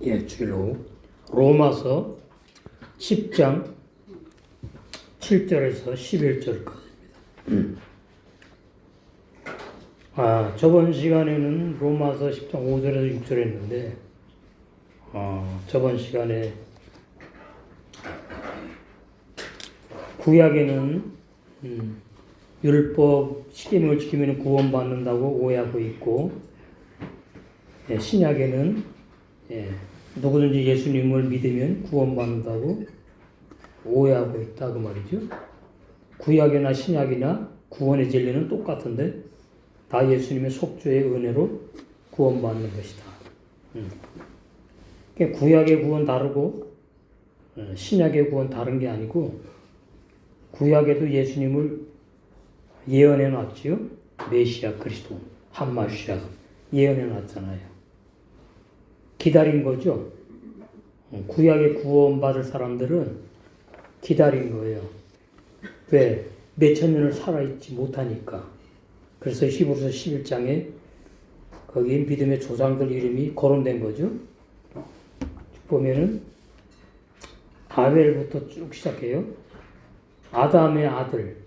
주일 오후 로마서 10장 7절에서 11절까지입니다. 저번 시간에는 로마서 10장 5절에서 6절 했는데, 저번 시간에 구약에는 율법 십계명을 지키면 구원받는다고 오해하고 있고, 신약에는 누구든지 예수님을 믿으면 구원받는다고 오해하고 있다 그 말이죠. 구약이나 신약이나 구원의 진리는 똑같은데 다 예수님의 속죄의 은혜로 구원받는 것이다. 그러니까 구약의 구원 다르고 신약의 구원 다른 게 아니고, 구약에도 예수님을 예언해 놨지요. 메시아 그리스도 한마시아 예언해 놨잖아요. 기다린 거죠. 구약의 구원받을 사람들은 기다린 거예요. 왜? 몇천 년을 살아있지 못하니까. 그래서 히브리서 11장에 거기 믿음의 조상들 이름이 거론된 거죠. 보면은 아벨부터 쭉 시작해요. 아담의 아들,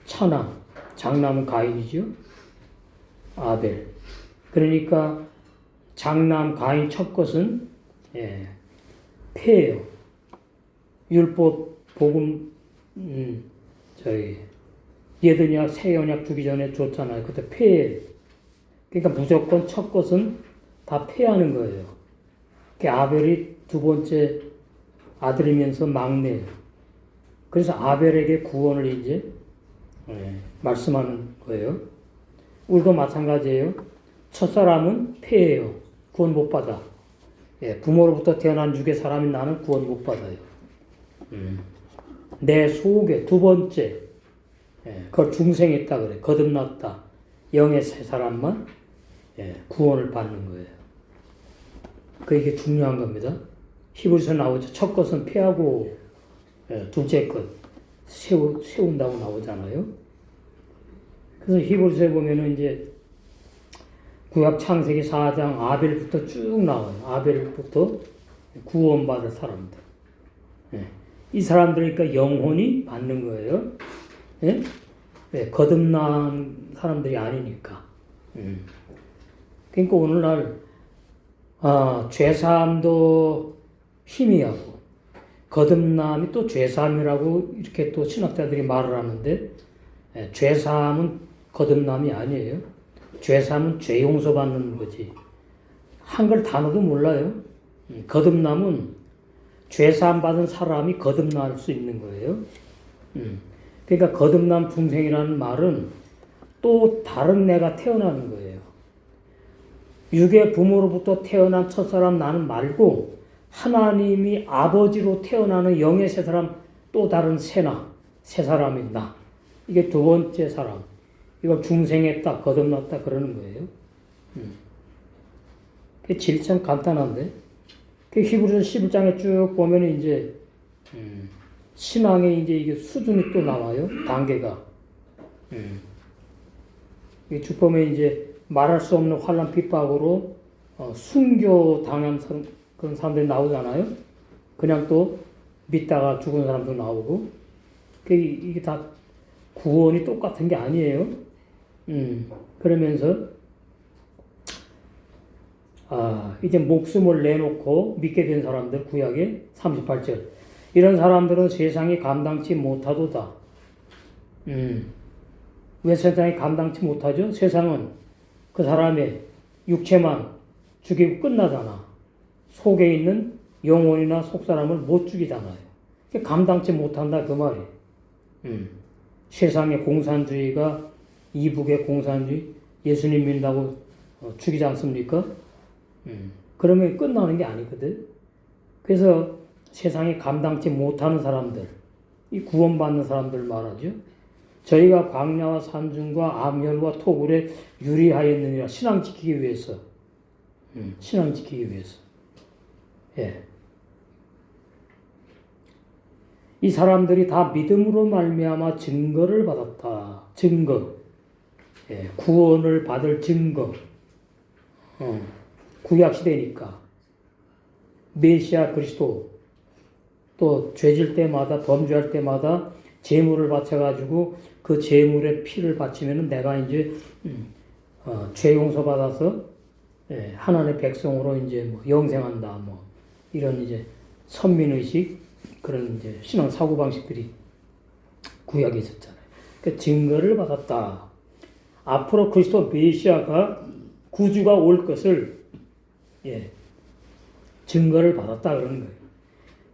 차남, 장남은 가인이죠. 아벨. 그러니까 장남 가인 첫 것은 폐예요. 율법 복음 예언약 새 언약 주기 전에 줬잖아요. 그때 폐. 그러니까 무조건 첫 것은 다 폐하는 거예요. 아벨이 두 번째 아들이면서 막내예요. 그래서 아벨에게 구원을 이제 말씀하는 거예요. 우리도 마찬가지예요. 첫사람은 폐예요. 구원 못 받아. 부모로부터 태어난 육의 사람인 나는 구원 못 받아요. 내 속에 두 번째, 그걸 중생했다 그래. 거듭났다. 영의 세 사람만 구원을 받는 거예요. 이게 중요한 겁니다. 히브리서 나오죠. 첫 것은 폐하고 둘째 것 세운다고 나오잖아요. 그래서 히브리서에 보면은 이제 구약 창세기 4장 아벨부터 쭉 나와요. 아벨부터 구원받을 사람들. 이 사람들이니까 영혼이 받는 거예요. 거듭난 사람들이 아니니까. 그러니까 오늘날 죄사함도 희미하고 거듭남이 또 죄사함이라고 이렇게 또 신학자들이 말을 하는데, 죄사함은 거듭남이 아니에요. 죄사함은 죄 용서받는 거지. 한글 단어도 몰라요. 거듭남은 죄사함 받은 사람이 거듭날 수 있는 거예요. 그러니까 거듭남 중생이라는 말은 또 다른 내가 태어나는 거예요. 육의 부모로부터 태어난 첫사람 나는 말고, 하나님이 아버지로 태어나는 영의 세 사람, 또 다른 새 사람인 나. 이게 두 번째 사람. 이걸 중생했다, 거듭났다 그러는 거예요. 그 질 참 간단한데. 그 히브리서 11장에 쭉 보면 이제 신앙의 이제 이게 수준이 또 나와요. 단계가. 쭉 보면 이제 말할 수 없는 환난 핍박으로 순교 당한 그런 사람들이 나오잖아요. 그냥 또 믿다가 죽은 사람도 나오고. 이게 다 구원이 똑같은 게 아니에요. 그러면서 이제 목숨을 내놓고 믿게 된 사람들, 구약의 38절. 이런 사람들은 세상이 감당치 못하도다. 왜 세상이 감당치 못하죠? 세상은 그 사람의 육체만 죽이고 끝나잖아. 속에 있는 영혼이나 속사람을 못 죽이잖아요. 감당치 못한다 그 말이에요. 세상의 공산주의가 이북의 공산주의, 예수님 믿는다고 죽이지 않습니까? 그러면 끝나는 게 아니거든. 그래서 세상에 감당치 못하는 사람들, 이 구원받는 사람들 말하죠. 저희가 광야와 산중과 암혈과 토굴에 유리하였느니라. 신앙 지키기 위해서. 신앙 지키기 위해서. 이 사람들이 다 믿음으로 말미암아 증거를 받았다. 증거. 구원을 받을 증거. 구약 시대니까 메시아 그리스도 또 죄질 때마다 범죄할 때마다 제물을 바쳐가지고 그 제물에 피를 바치면은 내가 이제 죄 용서 받아서 하나님의 백성으로 이제 뭐 영생한다 뭐 이런 이제 선민의식 그런 이제 신앙 사고 방식들이 구약에 있었잖아요. 그 증거를 받았다. 앞으로 그리스도 메시아가 구주가 올 것을 증거를 받았다 그러는 거예요.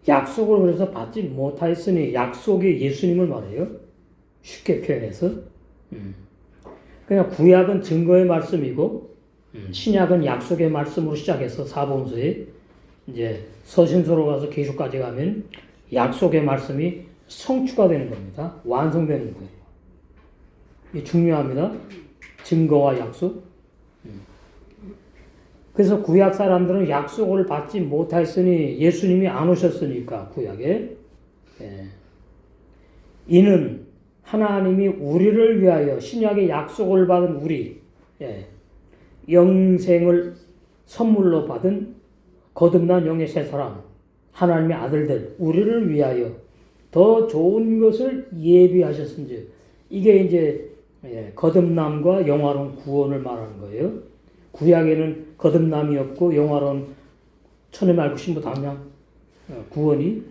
약속을 그래서 받지 못하였으니 약속이 예수님을 말해요. 쉽게 표현해서. 그냥 구약은 증거의 말씀이고 신약은 약속의 말씀으로 시작해서 사복음서에 이제 서신서로 가서 계시까지 가면 약속의 말씀이 성취가 되는 겁니다. 완성되는 거예요. 이게 중요합니다. 증거와 약속. 그래서 구약 사람들은 약속을 받지 못했으니 예수님이 안 오셨으니까 구약에 이는 하나님이 우리를 위하여 신약의 약속을 받은 우리 영생을 선물로 받은 거듭난 영의 새 사람 하나님의 아들들 우리를 위하여 더 좋은 것을 예비하셨은지 이게 이제 거듭남과 영화로운 구원을 말하는 거예요. 구약에는 거듭남이 없고 영화로운 천에 말고 신부 담양 구원이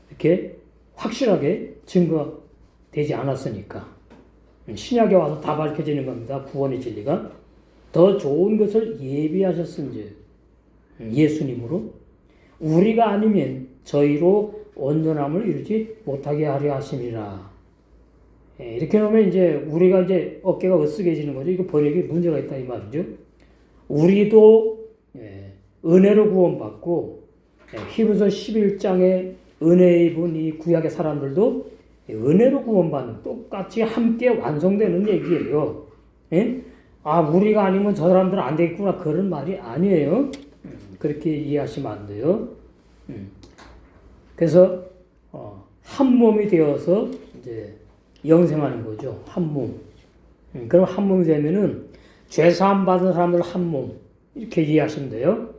이렇게 확실하게 증거되지 않았으니까 신약에 와서 다 밝혀지는 겁니다. 구원의 진리가 더 좋은 것을 예비하셨은지 예수님으로 우리가 아니면 저희로 온전함을 이루지 못하게 하려 하심이라. 이렇게 놓으면 이제 우리가 이제 어깨가 으쓱해지는 거죠. 이거 번역에 문제가 있다 이 말이죠. 우리도 은혜로 구원받고 히브리서 11장에 은혜 입은 이 구약의 사람들도 은혜로 구원받는 똑같이 함께 완성되는 얘기예요. 아 우리가 아니면 저 사람들은 안 되겠구나 그런 말이 아니에요. 그렇게 이해하시면 안 돼요. 그래서 한 몸이 되어서 이제 영생하는 거죠. 한 몸. 그럼 한 몸이 되면은 죄사함 받은 사람들 한 몸. 이렇게 이해하시면 돼요.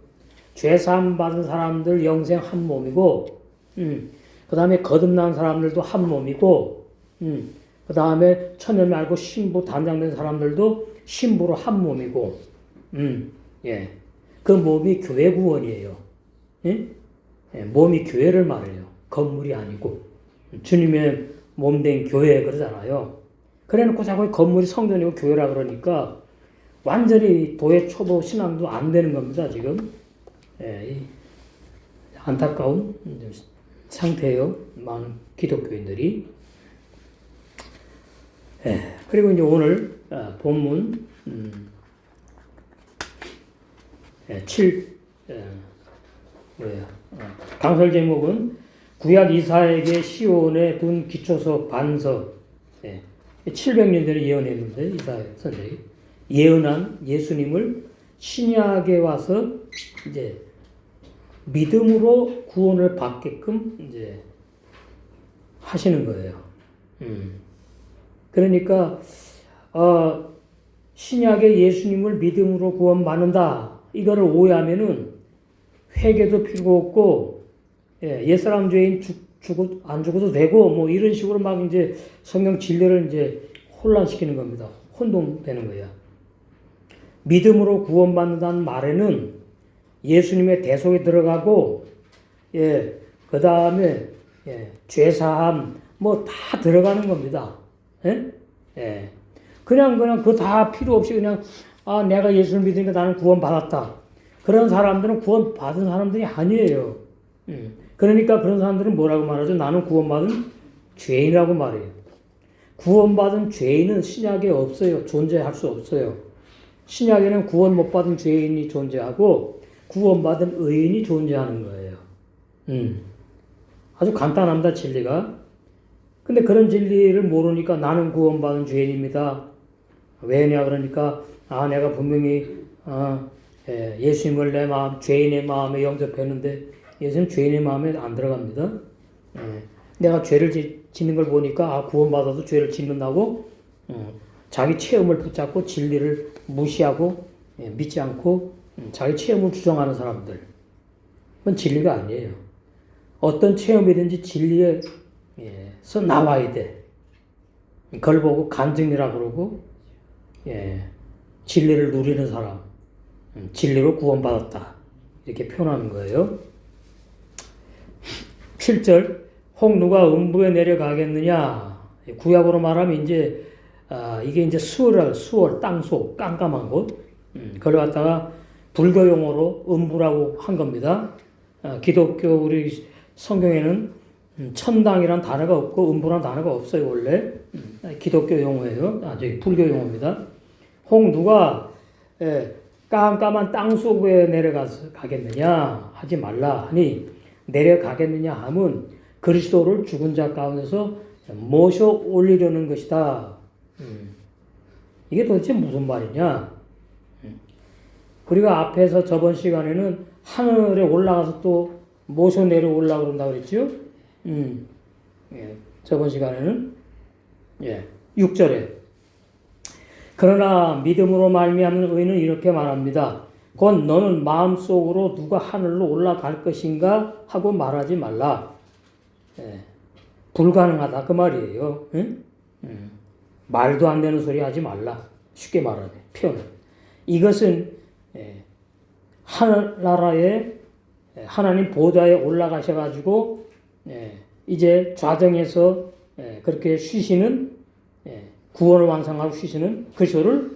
죄사함 받은 사람들 영생 한 몸이고, 그 다음에 거듭난 사람들도 한 몸이고, 그 다음에 천년 말고 신부 단장된 사람들도 신부로 한 몸이고, 그 몸이 교회 구원이에요. 몸이 교회를 말해요. 건물이 아니고. 주님의 몸된 교회 그러잖아요. 그래놓고 자꾸 건물이 성전이고 교회라 그러니까 완전히 도의 초보 신앙도 안 되는 겁니다, 지금. 안타까운 상태예요. 많은 기독교인들이. 그리고 이제 오늘 본문 7 강설 제목은 구약 이사에게 시온에 둔 기초석 반석 700년 전에 예언했는데 이사 선생이 예언한 예수님을 신약에 와서 이제 믿음으로 구원을 받게끔 이제 하시는 거예요. 그러니까 신약의 예수님을 믿음으로 구원받는다 이거를 오해하면은 회개도 필요 없고 옛사람 죄인 안 죽어도 되고 뭐 이런 식으로 막 이제 성경 진리를 이제 혼란시키는 겁니다. 혼동되는 거야. 믿음으로 구원받는다는 말에는 예수님의 대속에 들어가고 그 다음에 죄사함 뭐 다 들어가는 겁니다. 그냥 그거 다 필요 없이 그냥 내가 예수를 믿으니까 나는 구원받았다. 그런 사람들은 구원받은 사람들이 아니에요. 그러니까 그런 사람들은 뭐라고 말하죠? 나는 구원받은 죄인이라고 말해요. 구원받은 죄인은 신약에 없어요. 존재할 수 없어요. 신약에는 구원 못 받은 죄인이 존재하고 구원받은 의인이 존재하는 거예요. 아주 간단합니다, 진리가. 근데 그런 진리를 모르니까 나는 구원받은 죄인입니다. 왜냐 그러니까 내가 분명히 예수님을 내 마음, 죄인의 마음에 영접했는데 예수님 죄인의 마음에 안 들어갑니다. 내가 죄를 짓는 걸 보니까 구원받아도 죄를 짓는다고 자기 체험을 붙잡고 진리를 무시하고 믿지 않고 자기 체험을 주장하는 사람들. 그건 진리가 아니에요. 어떤 체험이든지 진리에서 나와야 돼. 그걸 보고 간증이라 그러고, 진리를 누리는 사람, 진리로 구원받았다. 이렇게 표현하는 거예요. 7절, 혹 누가 음부에 내려가겠느냐. 구약으로 말하면 이게 이제 수월, 땅속, 깜깜한 곳. 그걸 갖다가 불교 용어로 음부라고 한 겁니다. 기독교 우리 성경에는 천당이란 단어가 없고 음부란 단어가 없어요, 원래. 기독교 용어예요. 저기 불교 용어입니다. 혹 누가 깜깜한 땅 속에 내려가겠느냐 하지 말라 하니, 내려가겠느냐 하면 그리스도를 죽은 자 가운데서 모셔 올리려는 것이다. 이게 도대체 무슨 말이냐? 우리가 앞에서 저번 시간에는 하늘에 올라가서 또 모셔 내려 올라가 그런다고 그랬죠? 저번 시간에는 6절에 그러나 믿음으로 말미암는 의인은 이렇게 말합니다. 곧 너는 마음속으로 누가 하늘로 올라갈 것인가 하고 말하지 말라. 불가능하다 그 말이에요. 말도 안 되는 소리 하지 말라. 쉽게 말하네. 표현은. 이것은 하늘나라에 하나님 보좌에 올라가셔가지고 이제 좌정에서 그렇게 쉬시는 구원을 완성하고 쉬시는 그리스도를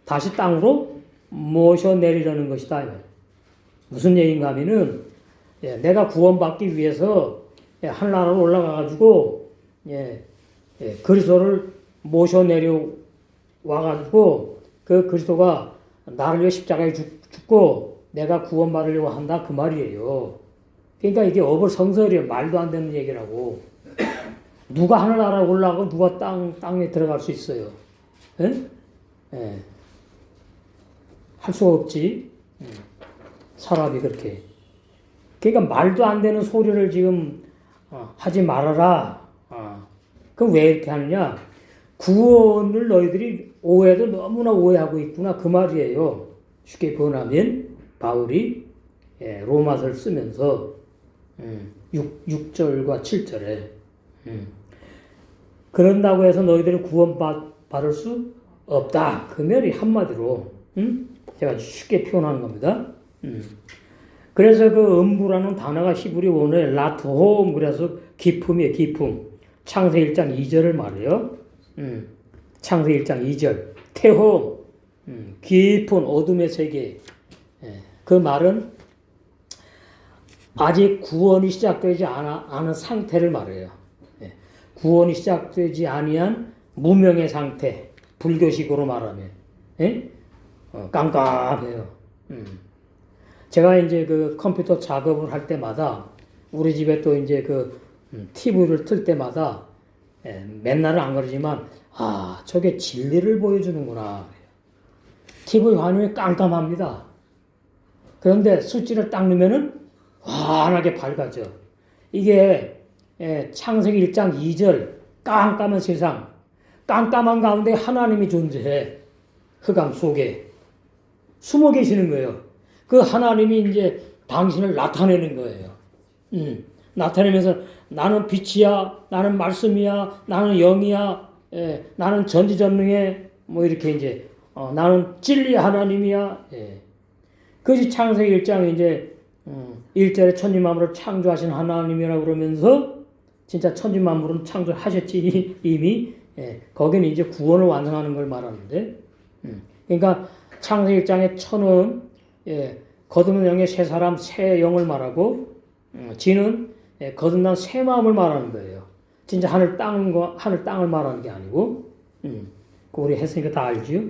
다시 땅으로 모셔 내리려는 것이다. 무슨 얘기인가 하면은 내가 구원받기 위해서 하늘나라로 올라가가지고 그리스도를 모셔 내려와가지고 그 그리스도가 나를 위해 십자가에 죽고 내가 구원받으려고 한다 그 말이에요. 그러니까 이게 어불성설이에요. 말도 안 되는 얘기라고. 누가 하늘나라에 올라가고 누가 땅에 들어갈 수 있어요? 할 수가 없지. 사람이 그렇게. 그러니까 말도 안 되는 소리를 지금 하지 말아라. 그럼 왜 이렇게 하느냐? 구원을 너희들이 오해도 너무나 오해하고 있구나 그 말이에요. 쉽게 번하면 바울이 로마서를 쓰면서 6절과 7절에 그런다고 해서 너희들이 구원받을 수 없다. 그 말이 한마디로 제가 쉽게 표현하는 겁니다. 그래서 그 음부라는 단어가 히브리 원어에 라트홈 그래서 기품이에요. 기품. 창세 1장 2절을 말해요. 창세 1장 2절 태홈 깊은 어둠의 세계. 그 말은 아직 구원이 시작되지 않은 상태를 말해요. 구원이 시작되지 아니한 무명의 상태, 불교식으로 말하면 깜깜해요. 제가 이제 그 컴퓨터 작업을 할 때마다 우리 집에 또 이제 그 TV를 틀 때마다 맨날은 안 그러지만 저게 진리를 보여주는구나. TV 화면이 깜깜합니다. 그런데 스위치를 딱 넣으면은 환하게 밝아져. 이게 창세기 1장 2절 깜깜한 세상, 깜깜한 가운데 하나님이 존재해. 흑암 속에 숨어 계시는 거예요. 그 하나님이 이제 당신을 나타내는 거예요. 나타내면서 나는 빛이야, 나는 말씀이야, 나는 영이야, 나는 전지전능해, 뭐 이렇게 이제 나는 진리 하나님이야. 그것이 창세기 1장에 이제 1절에 천지만물을 창조하신 하나님이라고 그러면서 진짜 천지만물은 창조하셨지 이미. 거기는 이제 구원을 완성하는 걸 말하는데, 그러니까 창세기 1장의 천은 거듭난 영의 새 사람, 새 영을 말하고, 지는 거듭난 새 마음을 말하는 거예요. 진짜 하늘 땅을 말하는 게 아니고, 우리 했으니까 다 알지요.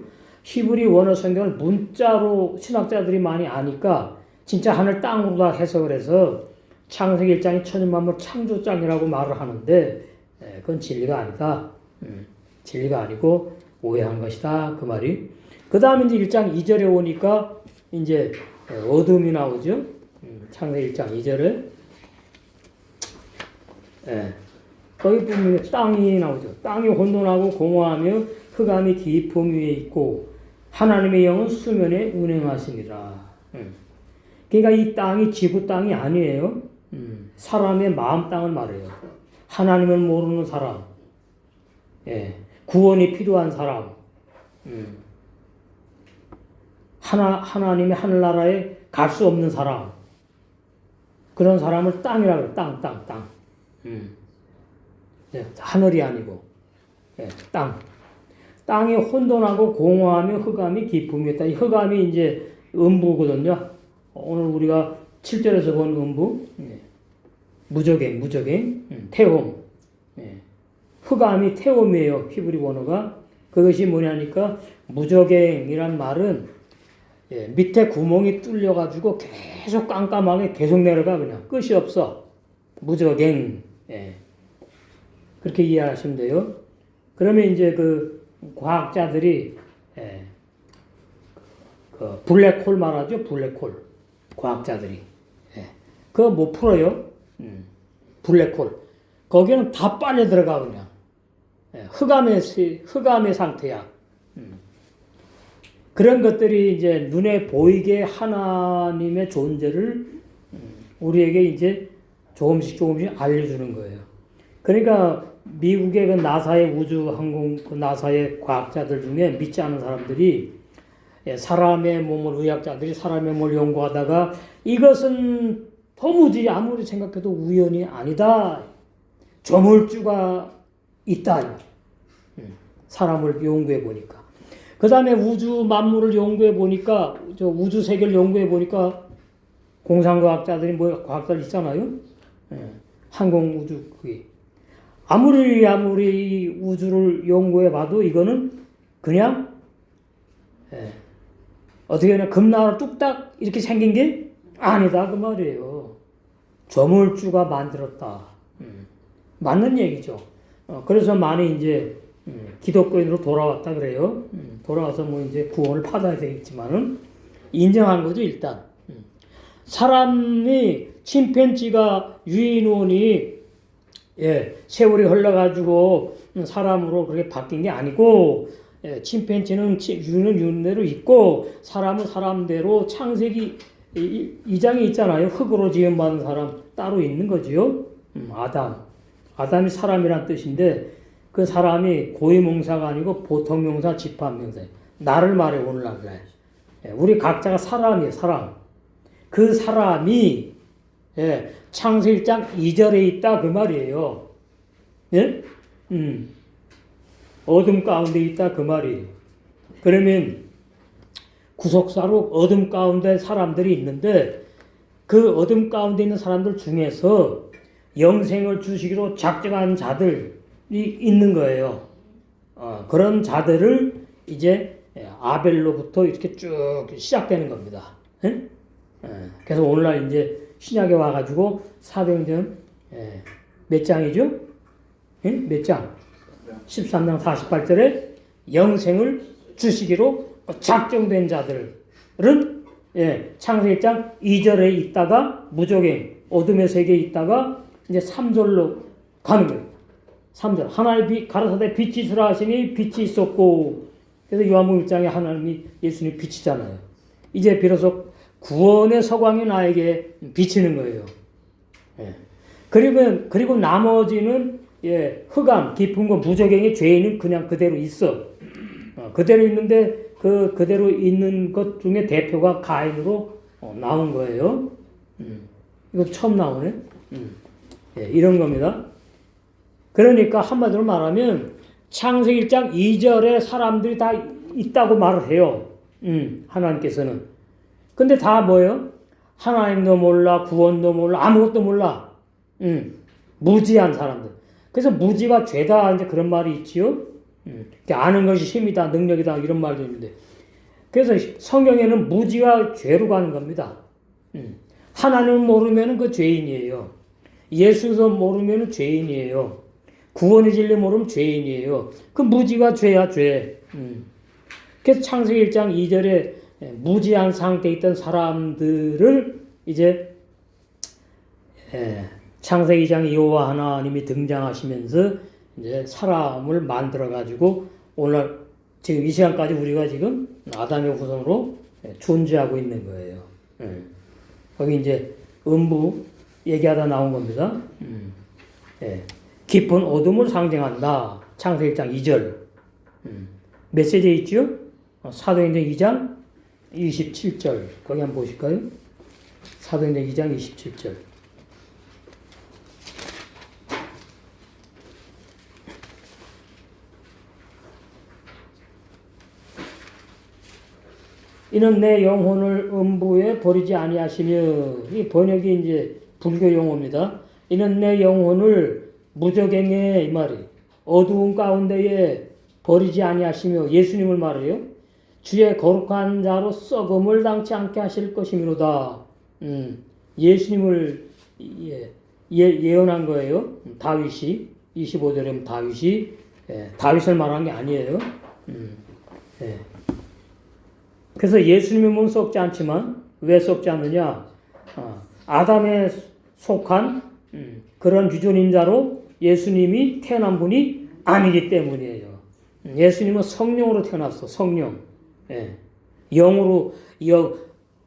히브리 원어 성경을 문자로 신학자들이 많이 아니까 진짜 하늘 땅으로 다 해석을 해서 창세기 1장이 천지만물 창조장이라고 말을 하는데 그건 진리가 아니다. 진리가 아니고 오해한 것이다. 그 말이. 그 다음에 이제 1장 2절에 오니까 이제 어둠이 나오죠. 창세기 1장 2절에. 거기 보면 땅이 나오죠. 땅이 혼돈하고 공허하며 흑암이 깊음 위에 있고 하나님의 영은 수면에 운행하시니라. 그러니까 이 땅이 지구 땅이 아니에요. 사람의 마음 땅을 말해요. 하나님을 모르는 사람, 예, 구원이 필요한 사람, 하나님의 하늘나라에 갈 수 없는 사람, 그런 사람을 땅이라고 해요. 땅. 예, 하늘이 아니고, 예, 땅. 땅이 혼돈하고 공허하며 흑암이 깊음이 있다. 이 흑암이 이제 음부거든요. 오늘 우리가 7절에서 본 음부, 예. 무저갱, 태움. 예. 흑암이 태움이에요. 히브리 번호가. 그것이 뭐냐니까 무저갱이란 말은 예, 밑에 구멍이 뚫려가지고 계속 깜깜하게 계속 내려가 그냥 끝이 없어. 무저갱. 예. 그렇게 이해하시면 돼요. 그러면 이제 그 과학자들이 예, 그 블랙홀 말하죠. 블랙홀. 과학자들이. 예. 그거 못 풀어요. 블랙홀. 거기는 다 빨려 들어가 그냥. 예. 흑암의 상태야. 그런 것들이 이제 눈에 보이게 하나님의 존재를 우리에게 이제 조금씩 알려주는 거예요. 그러니까 미국의 그 나사의 우주항공, 그 나사의 과학자들 중에 믿지 않은 사람들이 사람의 몸을, 의학자들이 사람의 몸을 연구하다가 이것은 도무지 아무리 생각해도 우연이 아니다. 조물주가 있다. 사람을 연구해 보니까. 그 다음에 우주 만물을 연구해 보니까, 저 우주 세계를 연구해 보니까 공상과학자들이 뭐 과학자들 있잖아요. 항공 우주 그게. 아무리 우주를 연구해 봐도 이거는 그냥 어떻게 그냥 금나라 뚝딱 이렇게 생긴 게 아니다 그 말이에요. 조물주가 만들었다. 맞는 얘기죠. 그래서 많이 이제 기독교인으로 돌아왔다 그래요. 돌아와서 뭐 이제 구원을 받아야 되겠지만은 인정한 거죠 일단. 사람이 침팬지가 유인원이 예, 세월이 흘러가지고 사람으로 그렇게 바뀐 게 아니고 예, 침팬지는 유는 윤대로 있고 사람은 사람대로 창세기 2장에 있잖아요. 흙으로 지음받은 사람 따로 있는 거지요. 아담이 사람이란 뜻인데 그 사람이 고유명사가 아니고 보통명사, 집합명사. 나를 말해 오늘날. 예, 우리 각자가 사람이에요. 사람. 그 사람이 예, 창세기 1장 2절에 있다 그 말이에요. 예? 어둠 가운데 있다 그 말이에요. 그러면 구속사로 어둠 가운데 사람들이 있는데 그 어둠 가운데 있는 사람들 중에서 영생을 주시기로 작정한 자들이 있는 거예요. 그런 자들을 이제 아벨로부터 이렇게 쭉 시작되는 겁니다. 예? 그래서 오늘날 이제 신약에 와가지고 사도행전 몇 장이죠? 예? 몇 장? 13장 48절에 영생을 주시기로 작정된 자들은 창세기 1장 2절에 있다가 무저갱 어둠의 세계에 있다가 이제 3절로 가는 거예요. 3절 하나님 가라사대 빛이 있으라 하시니 빛이 있었고 그래서 요한복음 1장에 하나님이 예수님이 빛이잖아요. 이제 비로소 구원의 서광이 나에게 비치는 거예요. 예. 그리고 나머지는 예, 흑암, 깊은 곳, 무저갱의 죄인은 그냥 그대로 있어. 그대로 있는데 그대로 있는 것 중에 대표가 가인으로 나온 거예요. 이거 처음 나오네. 예, 이런 겁니다. 그러니까 한마디로 말하면 창세기 1장 2절에 사람들이 다 있다고 말을 해요. 하나님께서는. 근데 다 뭐예요? 하나님도 몰라, 구원도 몰라, 아무것도 몰라. 무지한 사람들. 그래서 무지가 죄다 이제 그런 말이 있지요. 아는 것이 힘이다, 능력이다 이런 말도 있는데. 그래서 성경에는 무지가 죄로 가는 겁니다. 하나님을 모르면 그 죄인이에요. 예수도 모르면 죄인이에요. 구원의 진리 모르면 죄인이에요. 그 무지가 죄야 죄. 그래서 창세기 1장 2절에 무지한 상태에 있던 사람들을 이제 창세기 2장 여호와 하나님이 등장하시면서 이제 사람을 만들어 가지고 오늘 지금 이 시간까지 우리가 지금 아담의 후손으로 존재하고 있는 거예요. 예. 거기 이제 음부 얘기하다 나온 겁니다. 예. 깊은 어둠을 상징한다. 창세기 1장 2절. 메시지에 있죠? 사도행전 2장 27절. 거기 한번 보실까요? 사도행전 2장 27절. 이는 내 영혼을 음부에 버리지 아니하시며, 이 번역이 이제 불교 용어입니다. 이는 내 영혼을 무저갱에, 이 말이 어두운 가운데에 버리지 아니하시며, 예수님을 말해요. 주의 거룩한 자로 썩음을 당치 않게 하실 것이미로다. 예수님을 예언한 거예요. 다윗이 25절에 다윗이 다윗을 말한 게 아니에요. 예. 그래서 예수님의 몸은 썩지 않지만 왜 썩지 않느냐? 아담에 속한 그런 유전인자로 예수님이 태어난 분이 아니기 때문이에요. 예수님은 성령으로 태어났어. 성령. 예. 영으로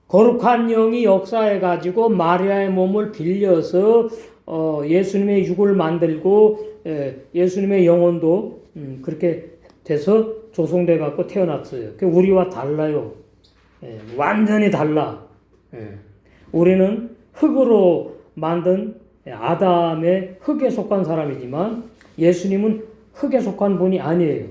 거룩한 영이 역사해가지고 마리아의 몸을 빌려서 예수님의 육을 만들고 예수님의 영혼도 그렇게 돼서 조성돼 갖고 태어났어요. 우리와 달라요. 예, 완전히 달라. 예. 우리는 흙으로 만든 아담의 흙에 속한 사람이지만 예수님은 흙에 속한 분이 아니에요.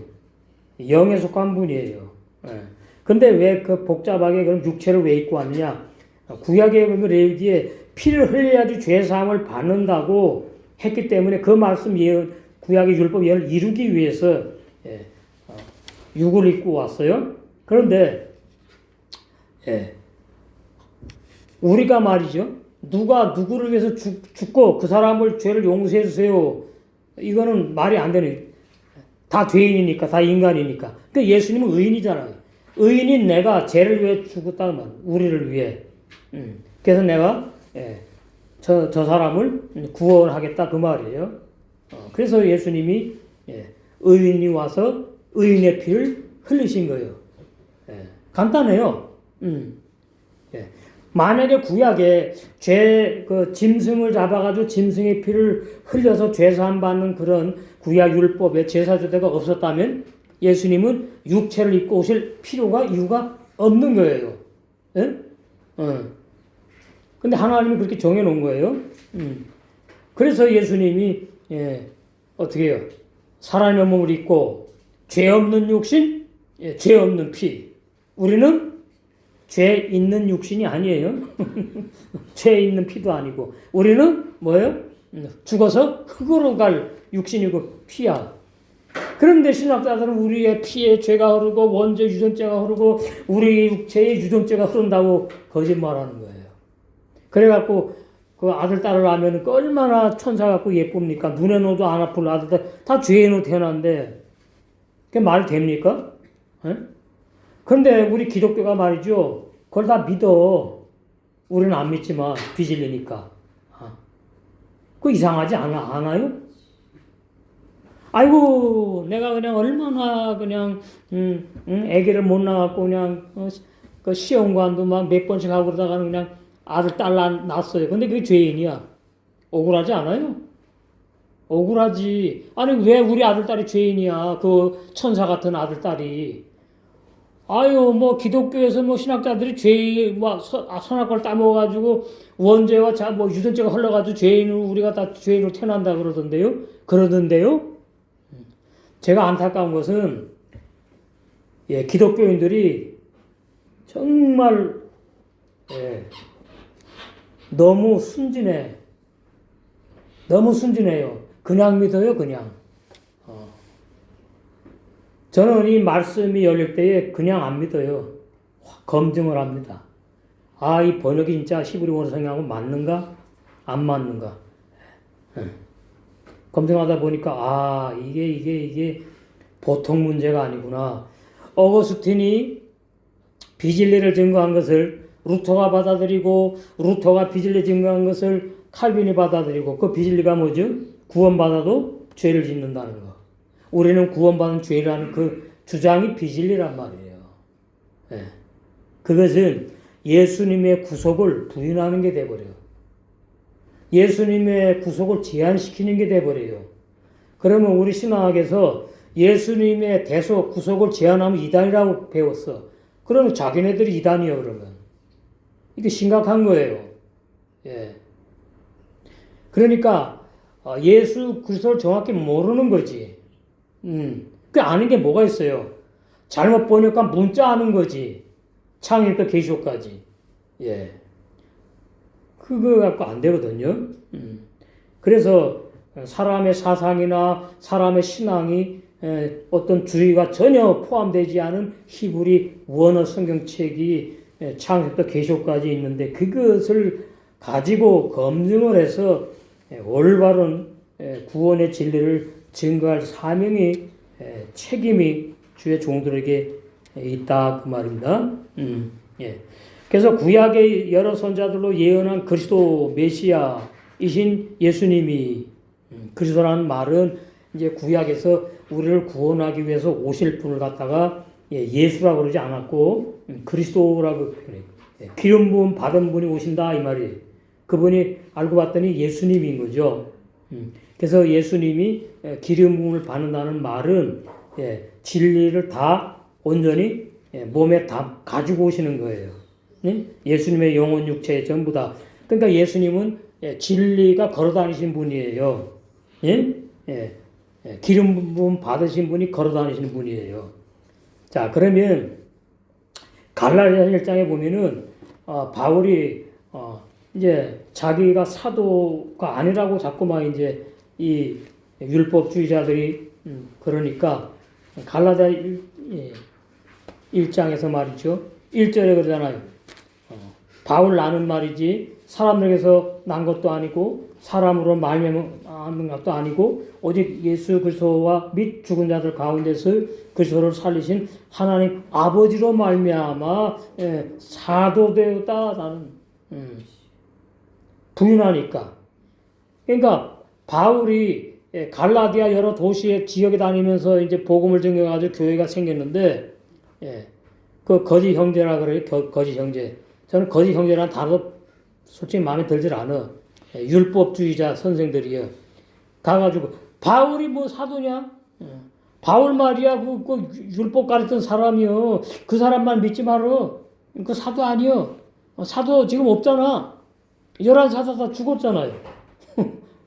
영에 속한 분이에요. 예. 근데 왜 그 복잡하게 그럼 육체를 왜 입고 왔느냐? 구약의 그 레위기에 피를 흘려야지 죄사함을 받는다고 했기 때문에 그 말씀 예언, 구약의 율법 예언을 이루기 위해서 육을 입고 왔어요. 그런데 우리가 말이죠. 누가 누구를 위해서 죽고 그 사람을 죄를 용서해 주세요. 이거는 말이 안 되는. 다 죄인이니까, 다 인간이니까. 그 예수님은 의인이잖아요. 의인인 내가 죄를 위해 죽었다면 우리를 위해. 그래서 내가 저 사람을 구원하겠다 그 말이에요. 그래서 예수님이 의인이 와서 의인의 피를 흘리신 거예요. 간단해요. 만약에 구약에 짐승을 잡아가지고 짐승의 피를 흘려서 죄사함 받는 그런 구약 율법에 제사제도가 없었다면 예수님은 육체를 입고 오실 필요가 이유가 없는 거예요. 근데 하나님이 그렇게 정해놓은 거예요. 그래서 예수님이 어떻게 해요? 사람의 몸을 입고 죄 없는 육신, 죄 없는 피. 우리는 죄 있는 육신이 아니에요. 죄 있는 피도 아니고. 우리는 뭐예요? 죽어서 흙으로 갈 육신이고 피야. 그런데 신학자들은 우리의 피에 죄가 흐르고 원죄 유전죄가 흐르고 우리 육체에 유전죄가 흐른다고 거짓말하는 거예요. 그래갖고 그 아들 딸을 낳으면 얼마나 천사 같고 예쁩니까? 눈에 넣어도 안 아플 아들 다 죄인으로 태어났는데 그게 말 됩니까? 그런데 우리 기독교가 말이죠. 그걸 다 믿어. 우리는 안 믿지만 비질리니까. 그거 이상하지 않아요? 아이고 내가 그냥 얼마나 그냥 아기를 못 낳았고 그냥 그 시험관도 막 몇 번씩 하고 그러다가는 그냥 아들 딸 낳았어요. 근데 그게 죄인이야. 억울하지 않아요? 억울하지. 아니 왜 우리 아들 딸이 죄인이야? 그 천사 같은 아들 딸이. 아유 뭐 기독교에서 뭐 신학자들이 죄 뭐 선악과를 따먹어가지고 원죄와 뭐 유전죄가 흘러가지고 죄인을 우리가 다 죄인으로 태어난다 그러던데요. 제가 안타까운 것은 기독교인들이 정말 너무 순진해. 너무 순진해요. 그냥 믿어요, 그냥. 저는 이 말씀이 열릴 때에 그냥 안 믿어요. 검증을 합니다. 이 번역이 진짜 히브리 원어 성경하고 맞는가? 안 맞는가? 검증하다 보니까 이게 보통 문제가 아니구나. 어거스틴이 비질레를 증거한 것을 루터가 받아들이고 루터가 비질레 증거한 것을 칼빈이 받아들이고 그 비질레가 뭐죠? 구원받아도 죄를 짓는다는 거. 우리는 구원받은 죄라는 그 주장이 비질레란 말이에요. 그것은 예수님의 구속을 부인하는 게 돼버려요. 예수님의 구속을 제한시키는 게 돼버려요. 그러면 우리 신학에서 예수님의 대속 구속을 제한하면 이단이라고 배웠어. 그러면 자기네들이 이단이요, 그러면. 이게 심각한 거예요. 예. 그러니까 예수 그리스도를 정확히 모르는 거지. 그 아는 게 뭐가 있어요? 잘못 보니까 문자 아는 거지. 창일부터 계시록까지. 예. 그거 갖고 안 되거든요. 그래서 사람의 사상이나 사람의 신앙이 어떤 주의가 전혀 포함되지 않은 히브리 원어 성경책이 창세부터 계시록까지 있는데 그것을 가지고 검증을 해서 올바른 구원의 진리를 증거할 사명이 책임이 주의 종들에게 있다 그 말입니다. 예. 그래서 구약의 여러 선자들로 예언한 그리스도 메시아이신 예수님이 그리스도라는 말은 이제 구약에서 우리를 구원하기 위해서 오실 분을 갖다가 예수라고 그러지 않았고 그리스도라고 표현해요. 기름 부음 받은 분이 오신다 이 말이에요. 그분이 알고 봤더니 예수님인 거죠. 그래서 예수님이 기름 부음을 받는다는 말은 진리를 다 온전히 몸에 다 가지고 오시는 거예요. 예수님의 영혼 육체 전부 다. 그러니까 예수님은 진리가 걸어다니신 분이에요. 기름 부음 받으신 분이 걸어다니시는 분이에요. 자, 그러면 갈라디아 1장에 보면은 바울이 이제 자기가 사도가 아니라고 자꾸만 이제 이 율법주의자들이 그러니까 갈라디아 1장에서 말이죠. 1절에 그러잖아요. 바울 나는 말이지 사람에게서 난 것도 아니고 사람으로 말미암은 것도 아니고 오직 예수 그리스도와 및 죽은 자들 가운데서 그리스도를 살리신 하나님 아버지로 말미암아 사도되었다 나는 부인하니까. 그러니까 바울이 갈라디아 여러 도시의 지역에 다니면서 이제 복음을 전해가지고 교회가 생겼는데 그 거짓 형제라 그래요. 거짓 형제. 저는 거짓 형제라는 단어 솔직히 마음에 들질 않아. 율법주의자 선생들이요. 가가지고 바울이 뭐 사도냐? 바울 말이야 그 율법 가르쳤던 사람이요. 그 사람만 믿지 말어. 그 사도 아니요. 사도 지금 없잖아. 11사도 다 죽었잖아요.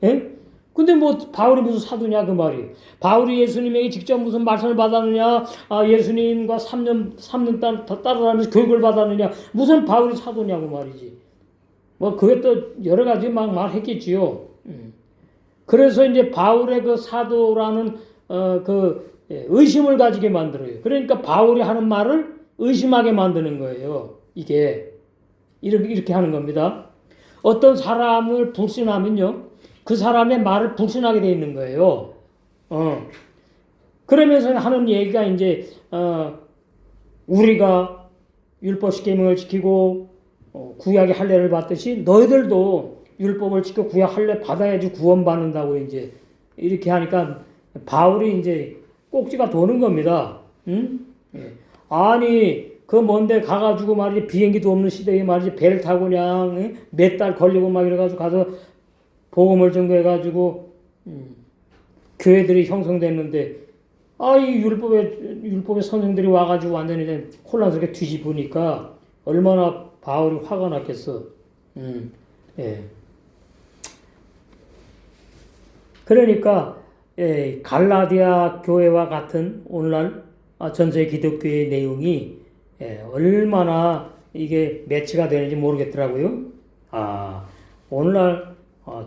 예? 근데 뭐 바울이 무슨 사도냐 그 말이. 바울이 예수님에게 직접 무슨 말씀을 받았느냐, 예수님과 3년 따라다니면서 교육을 받았느냐, 무슨 바울이 사도냐고 말이지. 뭐 그게 또 여러 가지 막 말했겠지요. 그래서 이제 바울의 그 사도라는 의심을 가지게 만들어요. 그러니까 바울이 하는 말을 의심하게 만드는 거예요. 이게 이렇게 하는 겁니다. 어떤 사람을 불신하면요, 그 사람의 말을 불신하게 돼 있는 거예요. 그러면서 하는 얘기가 이제 우리가 율법 계명을 지키고 구약의 할례를 받듯이 너희들도 율법을 지켜 구약 할례 받아야지 구원받는다고 이제 이렇게 하니까 바울이 이제 꼭지가 도는 겁니다. 아니 그 먼데 가가지고 말이지 비행기도 없는 시대에 말이지 배를 타고 그냥 몇 달 걸리고 막 이래가지고 가서 복음을 전거해가지고 교회들이 형성됐는데 이 율법의 선생들이 와가지고 완전히 혼란스럽게 뒤집으니까 얼마나 바울이 화가 났겠어. 그러니까 갈라디아 교회와 같은 오늘날 전세 기독교의 내용이 얼마나 이게 매치가 되는지 모르겠더라고요. 오늘날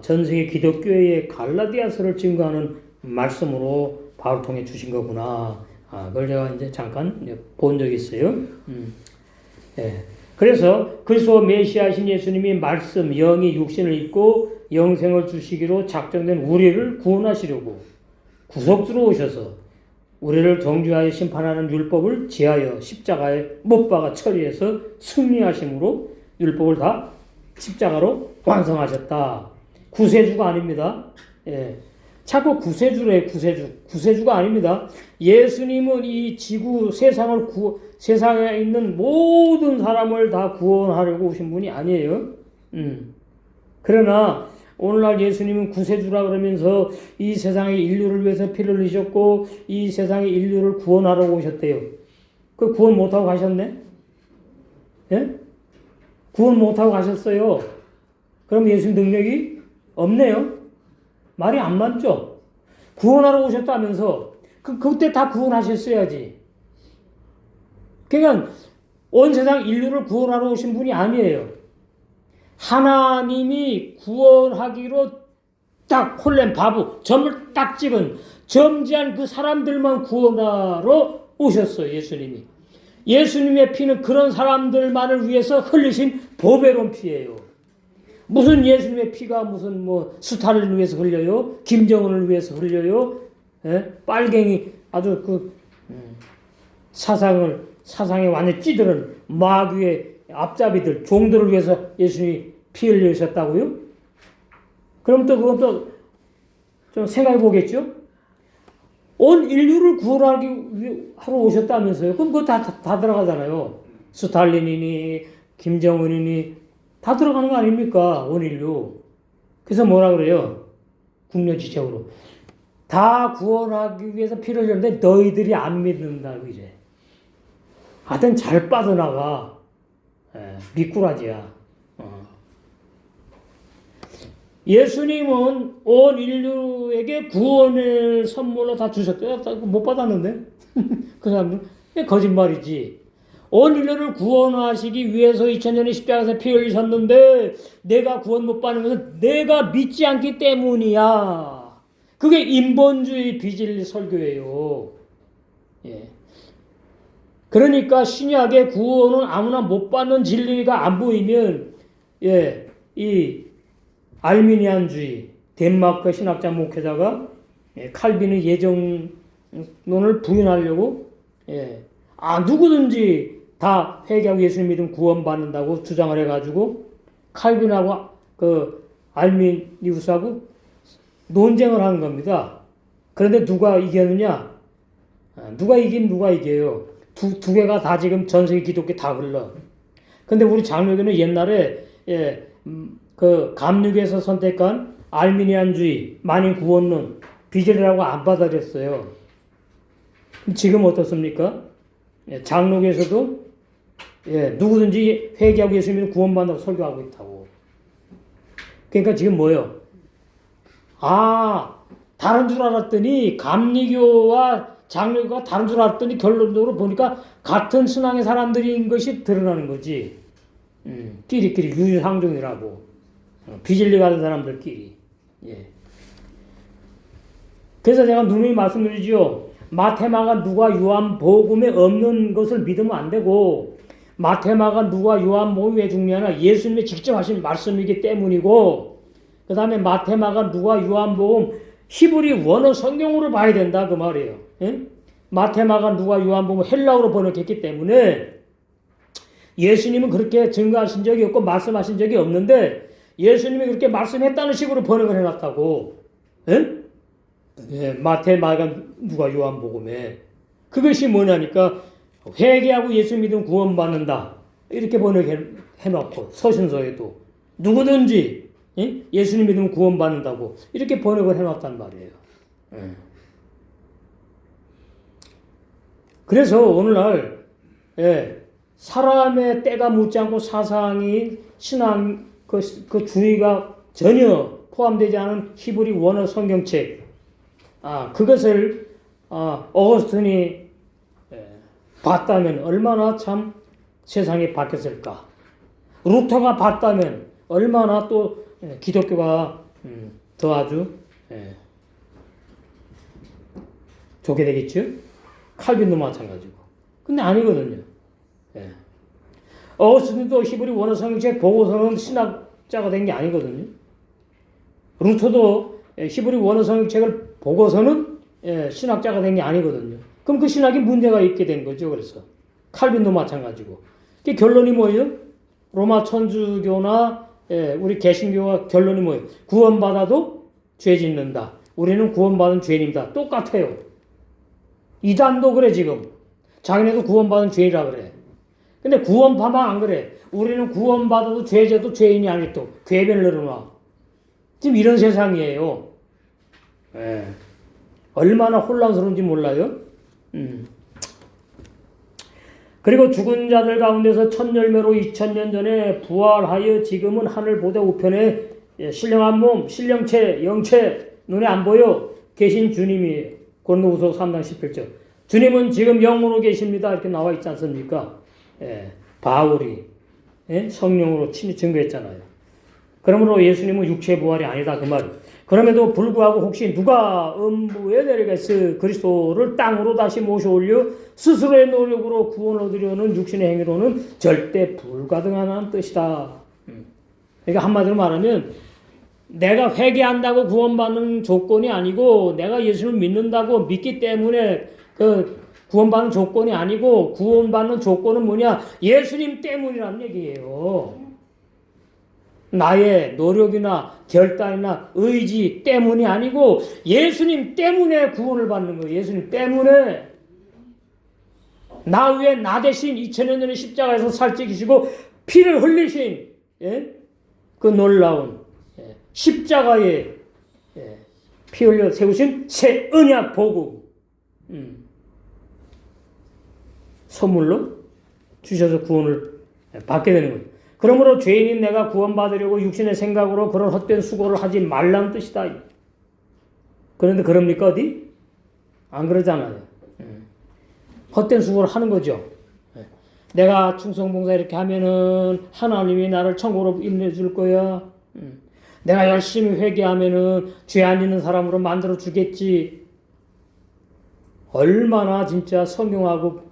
전 세계 기독교의 갈라디아서를 증거하는 말씀으로 바울 통해 주신 거구나. 그걸 제가 이제 잠깐 본 적이 있어요. 그래서 그리스도 메시아이신 예수님이 말씀 영이 육신을 입고 영생을 주시기로 작정된 우리를 구원하시려고 구속주로 오셔서 우리를 정죄하여 심판하는 율법을 지하여 십자가에 못 박아 처리해서 승리하심으로 율법을 다 십자가로 완성하셨다. 구세주가 아닙니다. 자꾸 구세주래, 구세주. 구세주가 아닙니다. 예수님은 이 지구 세상에 있는 모든 사람을 다 구원하려고 오신 분이 아니에요. 그러나 오늘날 예수님은 구세주라 그러면서 이 세상의 인류를 위해서 피를 흘리셨고 이 세상의 인류를 구원하러 오셨대요. 그 구원 못하고 가셨네? 예? 구원 못하고 가셨어요. 그럼 예수님 능력이 없네요. 말이 안 맞죠? 구원하러 오셨다면서 그때 다 구원하셨어야지. 그러니까 온 세상 인류를 구원하러 오신 분이 아니에요. 하나님이 구원하기로 딱 홀렘 바보 점을 딱 찍은 점지한 그 사람들만 구원하러 오셨어요. 예수님이. 예수님의 피는 그런 사람들만을 위해서 흘리신 보배로운 피예요. 무슨 예수님의 피가 무슨 뭐 스탈린을 위해서 흘려요? 김정은을 위해서 흘려요? 예? 빨갱이 아주 그 사상에 완전 찌드는 마귀의 앞잡이들 종들을 위해서 예수님이 피 흘리셨다고요? 그럼 또 그건 또 좀 생각해 보겠죠? 온 인류를 구원하러 오셨다면서요? 그럼 그거 다 들어가잖아요. 스탈린이니 김정은이니 다 들어가는 거 아닙니까? 온 인류. 그래서 뭐라 그래요? 국려지적으로. 다 구원하기 위해서 피를 흘렸는데 너희들이 안 믿는다고 이래. 하여튼 잘 빠져나가. 미꾸라지야. 예수님은 온 인류에게 구원을 선물로 다 주셨대요. 못 받았는데? 그 사람들은 거짓말이지. 온 인류를 구원하시기 위해서 2000년에 십자가에서 피 흘리셨는데 내가 구원 못 받는 것은 내가 믿지 않기 때문이야. 그게 인본주의 비진리 설교예요. 예. 그러니까 신약의 구원은 아무나 못 받는 진리가 안 보이면 이 알미니안주의 덴마크 신학자 목회자가 칼빈의 예정론을 부인하려고 누구든지 다 회개하고 예수님 믿으면 구원받는다고 주장을 해가지고 칼빈하고 그 알미니우스하고 논쟁을 하는 겁니다. 그런데 누가 이겼느냐? 누가 이겨요? 두 개가 다 지금 전 세계 기독교 다 흘러. 근데 우리 장로교는 옛날에 그 감리교에서 선택한 알미니안주의 만인 구원론 비전이라고 안 받아들였어요. 지금 어떻습니까? 장로교에서도 누구든지 회개하고 예수님을 구원받는다고 설교하고 있다고. 그러니까 지금 뭐예요? 다른 줄 알았더니 감리교와 장로교가 다른 줄 알았더니 결론적으로 보니까 같은 신앙의 사람들인 것이 드러나는 거지. 끼리끼리 유유상종이라고. 비진리 가는 사람들끼리. 그래서 제가 누누이 말씀드리죠. 마태마가 누가 요한복음에 없는 것을 믿으면 안 되고 마태마가 누가 요한복음이 왜 중요하나 예수님이 직접 하신 말씀이기 때문이고 그 다음에 마태마가 누가 요한복음 히브리 원어 성경으로 봐야 된다 그 말이에요. 마태마가 누가 요한복음 헬라어로 번역했기 때문에 예수님은 그렇게 증거하신 적이 없고 말씀하신 적이 없는데 예수님이 그렇게 말씀했다는 식으로 번역을 해놨다고. 마태마가 누가 요한복음에 그것이 뭐냐니까 회개하고 예수 믿으면 구원받는다 이렇게 번역해놓고 서신서에도 누구든지 예수님 믿으면 구원받는다고 이렇게 번역을 해놨단 말이에요. 그래서 오늘날 사람의 때가 묻지 않고 사상이 신앙 그 주의가 전혀 포함되지 않은 히브리 원어 성경책 그것을 어거스틴이 봤다면 얼마나 참 세상이 바뀌었을까. 루터가 봤다면 얼마나 또 기독교가 더 아주 좋게 되겠죠. 칼빈도 마찬가지고. 근데 아니거든요. 어거스틴도 히브리 원어 성경책 보고서는 신학자가 된 게 아니거든요. 루터도 히브리 원어 성경책을 보고서는 신학자가 된 게 아니거든요. 그럼 그 신학이 문제가 있게 된 거죠. 그래서 칼빈도 마찬가지고. 그 결론이 뭐예요? 로마 천주교나 우리 개신교와 결론이 뭐예요? 구원받아도 죄 짓는다. 우리는 구원받은 죄인입니다. 똑같아요. 이단도 그래 지금. 자기네도 구원받은 죄인이라 그래. 근데 구원파만 안 그래. 우리는 구원받아도 죄져도 죄인이 아니 또 궤변을 늘어놔. 지금 이런 세상이에요. 예. 얼마나 혼란스러운지 몰라요. 그리고 죽은 자들 가운데서 첫 열매로 2000년 전에 부활하여 지금은 하늘 보다 우편에 신령한 몸, 신령체, 영체 눈에 안 보여 계신 주님이 고린도후서 3장 17절. 주님은 지금 영으로 계십니다. 이렇게 나와 있지 않습니까? 예, 바울이 성령으로 친히 증거했잖아요. 그러므로 예수님은 육체 부활이 아니다 그 말. 그럼에도 불구하고 혹시 누가 음부에 내려가서 그리스도를 땅으로 다시 모셔올려 스스로의 노력으로 구원 얻으려는 육신의 행위로는 절대 불가능하다는 뜻이다. 그러니까 한마디로 말하면 내가 회개한다고 구원받는 조건이 아니고 내가 예수를 믿는다고 믿기 때문에 그 구원받는 조건이 아니고 구원받는 조건은 뭐냐? 예수님 때문이라는 얘기예요. 나의 노력이나 결단이나 의지 때문이 아니고 예수님 때문에 구원을 받는 거예요. 예수님 때문에. 나 위에 나 대신 2000년 전에 십자가에서 살찌기시고 피를 흘리신 그 놀라운 십자가에 피 흘려 세우신 새 언약 복음 선물로 주셔서 구원을 받게 되는 거예요. 그러므로 죄인인 내가 구원받으려고 육신의 생각으로 그런 헛된 수고를 하지 말라는 뜻이다. 그런데 그럽니까 어디? 안 그러잖아요. 헛된 수고를 하는 거죠. 내가 충성봉사 이렇게 하면은 하나님이 나를 천국으로 인내줄 거야. 내가 열심히 회개하면은 죄 안 있는 사람으로 만들어 주겠지. 얼마나 진짜 성경하고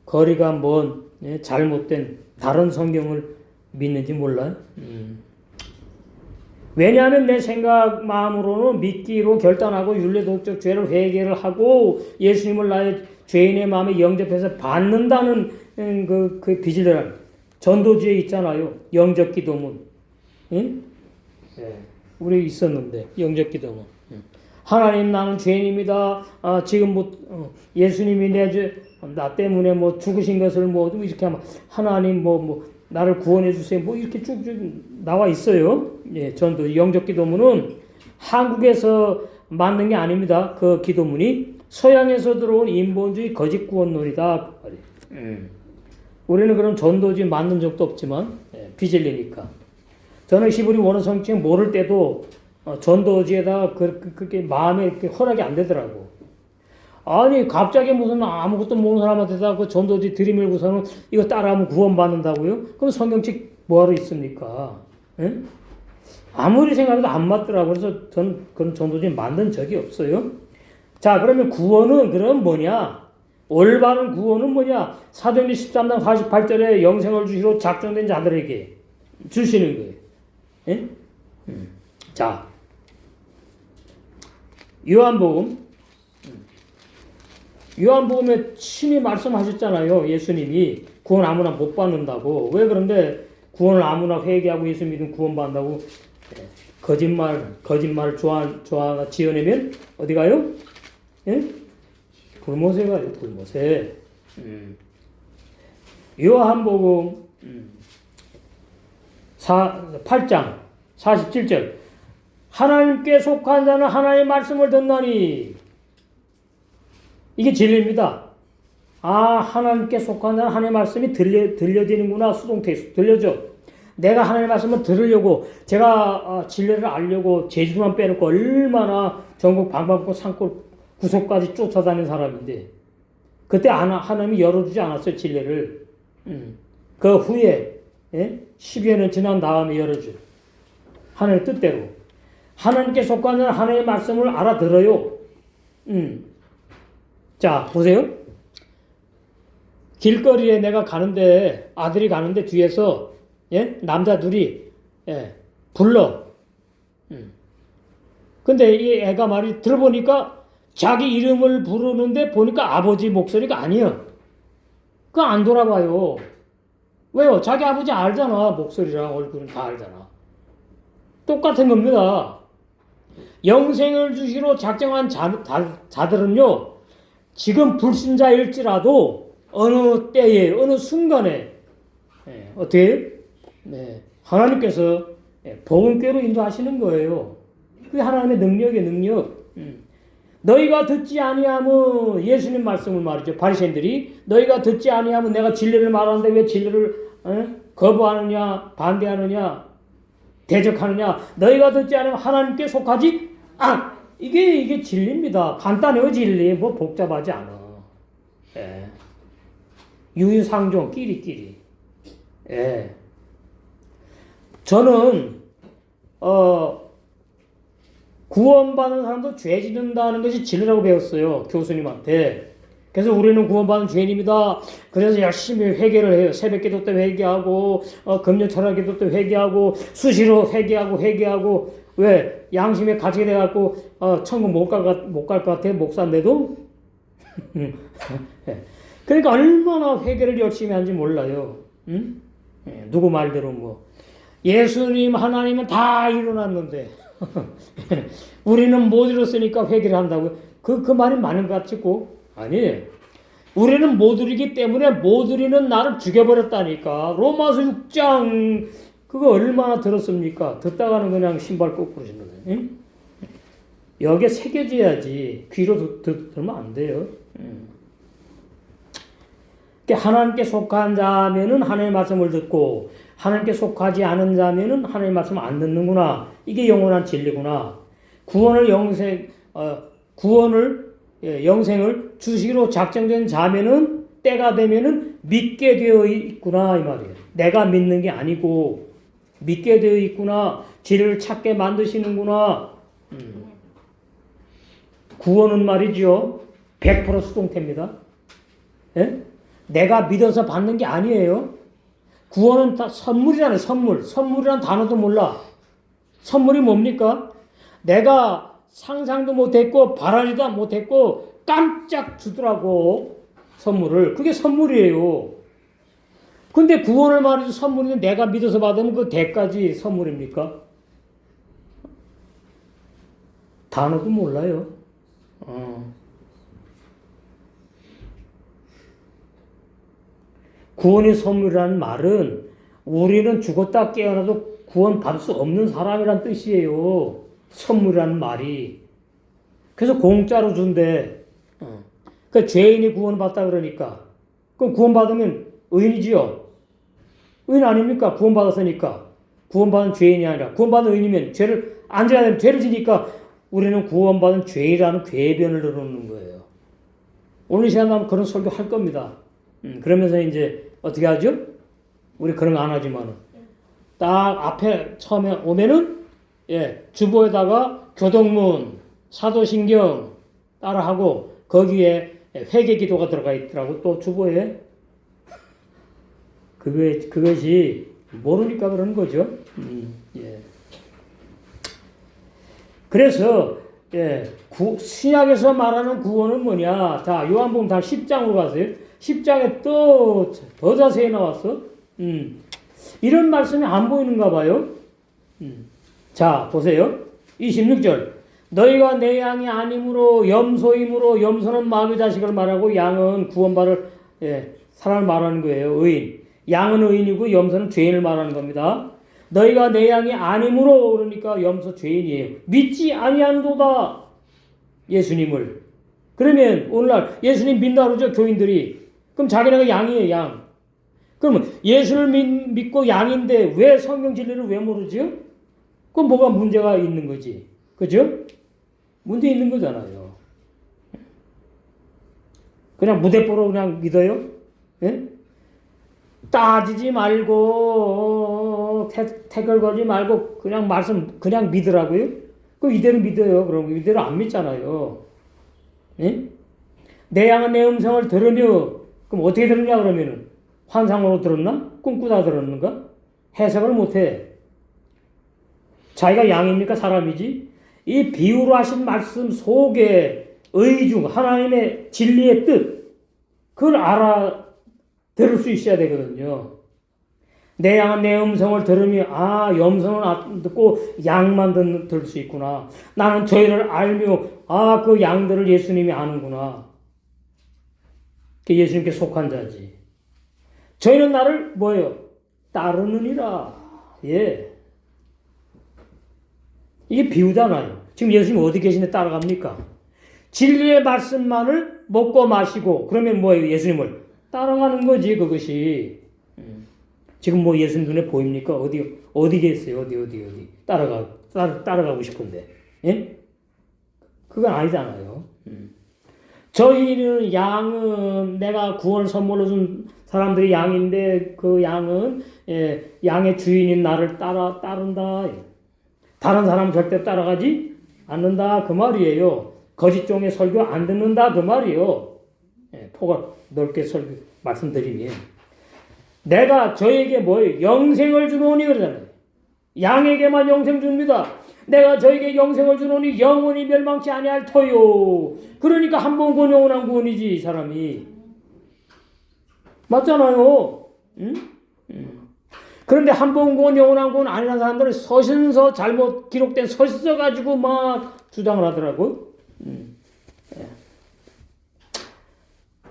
거리가 먼 잘못된 다른 성경을 믿는지 몰라요. 왜냐하면 내 생각 마음으로는 믿기로 결단하고 율례도덕적 죄를 회개를 하고 예수님을 나의 죄인의 마음에 영접해서 받는다는 그 비질대로 전도지에 있잖아요. 영접기도문. 응? 우리 있었는데 영접기도문. 하나님 나는 죄인입니다. 지금부터 예수님이 나 때문에 뭐 죽으신 것을 뭐 이렇게 하면 하나님 뭐 나를 구원해 주세요. 뭐 이렇게 쭉쭉 나와 있어요. 예, 전도 영접기도문은 한국에서 만든 게 아닙니다. 그 기도문이 서양에서 들어온 인본주의 거짓 구원론이다. 우리는 그런 전도지 만든 적도 없지만 비질리니까. 저는 히브리 원어 성경 모를 때도 전도지에다 그렇게 마음에 이렇게 허락이 안 되더라고. 아니 갑자기 무슨 아무것도 모르는 사람한테다 그 전도지 들이밀고서는 이거 따라하면 구원받는다고요? 그럼 성경책 뭐하러 있습니까? 에? 아무리 생각해도 안 맞더라고요. 그래서 저는 그런 전도지 만든 적이 없어요. 자 그러면 구원은 그럼 뭐냐? 올바른 구원은 뭐냐? 사도행전 13장 48절에 영생을 주시러 작정된 자들에게 주시는 거예요. 에? 자 요한복음에 친히 말씀하셨잖아요. 예수님이 구원 아무나 못 받는다고. 왜 그런데 구원을 아무나 회개하고 예수 믿으면 구원받는다고 거짓말을 지어내면 어디 가요? 예? 불못에 가요. 불못에. 요한복음 8장 47절 하나님께 속한 자는 하나님의 말씀을 듣나니 이게 진리입니다. 하나님께 속한 자는 하나님의 말씀이 들려지는구나. 수동태 들려져. 내가 하나님의 말씀을 들으려고 제가 진리를 알려고 제주도만 빼놓고 얼마나 전국 방방곡곡 산골 구석까지 쫓아다니는 사람인데 그때 하나님이 열어주지 않았어요. 진리를. 그 후에 10여 년 지난 다음에 열어줘. 하나님의 뜻대로. 하나님께 속한 자는 하나님의 말씀을 알아들어요. 자, 보세요. 길거리에 내가 가는데, 아들이 가는데 뒤에서, 남자 둘이, 불러. 근데 이 애가 말이 들어보니까 자기 이름을 부르는데 보니까 아버지 목소리가 아니야. 그거 안 돌아봐요. 왜요? 자기 아버지 알잖아. 목소리랑 얼굴은 다 알잖아. 똑같은 겁니다. 영생을 주시로 작정한 자들은요, 지금 불신자일지라도 어느 때에, 어느 순간에, 어떻게? 하나님께서 복음께로 인도하시는 거예요. 그게 하나님의 능력이에요, 능력. 너희가 듣지 아니하면, 예수님 말씀을 말이죠. 바리새인들이 너희가 듣지 아니하면 내가 진리를 말하는데 왜 진리를 거부하느냐, 반대하느냐, 대적하느냐. 너희가 듣지 않으면 하나님께 속하지 이게 진리입니다. 간단해요, 진리. 뭐 복잡하지 않아. 유유상종, 끼리끼리. 저는 구원받은 사람도 죄 짓는다는 것이 진리라고 배웠어요, 교수님한테. 그래서 우리는 구원받은 죄인입니다. 그래서 열심히 회개를 해요. 새벽기도 때 회개하고, 금요 철학기도 때 회개하고, 수시로 회개하고. 왜? 양심에 갇히게 돼갖고, 천국 못 갈 것 같아, 목사인데도? 그러니까 얼마나 회개를 열심히 하는지 몰라요. 응? 누구 말대로 뭐. 예수님, 하나님은 다 일어났는데, 우리는 못 이뤘으니까 회개를 한다고요. 그 말이 많은 것 같고, 아니에요. 우리는 못 이루기 때문에 못 이루는 나를 죽여버렸다니까. 로마서 6장 그거 얼마나 들었습니까? 듣다가는 그냥 신발 거꾸로 신는 거예요. 응? 여기에 새겨져야지. 귀로 들으면 안 돼요. 그러니까 하나님께 속한 자면은 하나님의 말씀을 듣고 하나님께 속하지 않은 자면은 하나님의 말씀을 안 듣는구나. 이게 영원한 진리구나. 영생을 주시기로 작정된 자면은 때가 되면은 믿게 되어 있구나 이 말이에요. 내가 믿는 게 아니고 믿게 되어 있구나. 진리를 찾게 만드시는구나. 구원은 말이죠. 100% 수동태입니다. 예? 내가 믿어서 받는 게 아니에요. 구원은 다 선물이잖아요. 선물이란 단어도 몰라. 선물이 뭡니까? 내가 상상도 못했고 바라지도 못했고 깜짝 주더라고 선물을. 그게 선물이에요. 근데 구원을 말해서 선물인데 내가 믿어서 받으면 그 대까지 선물입니까? 단어도 몰라요. 구원의 선물이라는 말은 우리는 죽었다 깨어나도 구원 받을 수 없는 사람이란 뜻이에요. 선물이라는 말이. 그래서 공짜로 준대. 그 죄인이 구원받다 그러니까. 그럼 구원받으면 의인이지요. 의인 아닙니까? 구원받았으니까. 구원받은 죄인이 아니라 구원받은 의인이면 죄를 안 져야 되면 죄를 지니까 우리는 구원받은 죄인이라는 궤변을 넣어놓는 거예요. 오늘 시간에 그런 설교 할 겁니다. 그러면서 이제 어떻게 하죠? 우리 그런 거 안 하지만은 딱 앞에 처음에 오면은 주보에다가 교동문, 사도신경 따라하고 거기에 회개기도가 들어가 있더라고. 또 주보에 그것이 모르니까 그러는 거죠. 그래서 신약에서 말하는 구원은 뭐냐? 자, 요한복음 다 10장으로 가세요. 10장에 또 더 자세히 나왔어. 이런 말씀이 안 보이는가 봐요. 자, 보세요. 26절. 너희가 내 양이 아니므로 염소이므로, 염소는 마귀 자식을 말하고 양은 구원받을 사람을 말하는 거예요. 의인. 양은 의인이고 염소는 죄인을 말하는 겁니다. 너희가 내 양이 아니므로 그러니까 염소 죄인이에요. 믿지 아니한도다. 예수님을. 그러면 오늘날 예수님 믿는다 그러죠, 교인들이. 그럼 자기네가 양이에요, 양. 그러면 예수를 믿고 양인데 왜 성경 진리를 왜 모르지요? 그럼 뭐가 문제가 있는 거지. 그죠? 문제 있는 거잖아요. 그냥 무대뽀로 그냥 믿어요? 예? 따지지 말고, 태클 걸지 말고, 그냥 말씀, 그냥 믿으라고요? 그럼 이대로 믿어요. 그럼 이대로 안 믿잖아요. 예? 내 양은 내 음성을 들으며, 그럼 어떻게 들었냐, 그러면은? 환상으로 들었나? 꿈꾸다 들었는가? 해석을 못해. 자기가 양입니까? 사람이지? 이 비유로 하신 말씀 속에 의중, 하나님의 진리의 뜻, 그걸 들을 수 있어야 되거든요. 내 양은 내 음성을 들으며 음성은 안 듣고 양만 들을 수 있구나. 나는 저희를 알며 그 양들을 예수님이 아는구나. 그게 예수님께 속한 자지. 저희는 나를 뭐예요? 따르느니라. 예. 이게 비유잖아요. 지금 예수님 어디 계신데 따라갑니까? 진리의 말씀만을 먹고 마시고 그러면 뭐예요? 예수님을 따라가는 거지 그것이. 지금 뭐 예수님 눈에 보입니까? 어디 계세요? 어디 따라가고 싶은데. 예? 그건 아니잖아요. 저희는 양은 내가 구원 선물로 준 사람들이 양인데 그 양은 양의 주인인 나를 따른다. 다른 사람은 절대 따라가지 않는다 그 말이에요. 거짓 종의 설교 안 듣는다 그 말이에요. 포가 넓게 말씀드리면 내가 저에게 뭐예요? 영생을 주노니 그러잖아요. 양에게만 영생 줍니다. 내가 저에게 영생을 주노니 영원히 멸망치 아니할 터요. 그러니까 한 번 구원 영원한 구원이지 이 사람이. 맞잖아요. 응? 그런데 한 번 구원 영원한 구원 아니라는 사람들은 서신서 잘못 기록된 서신서 가지고 막 주장을 하더라고요.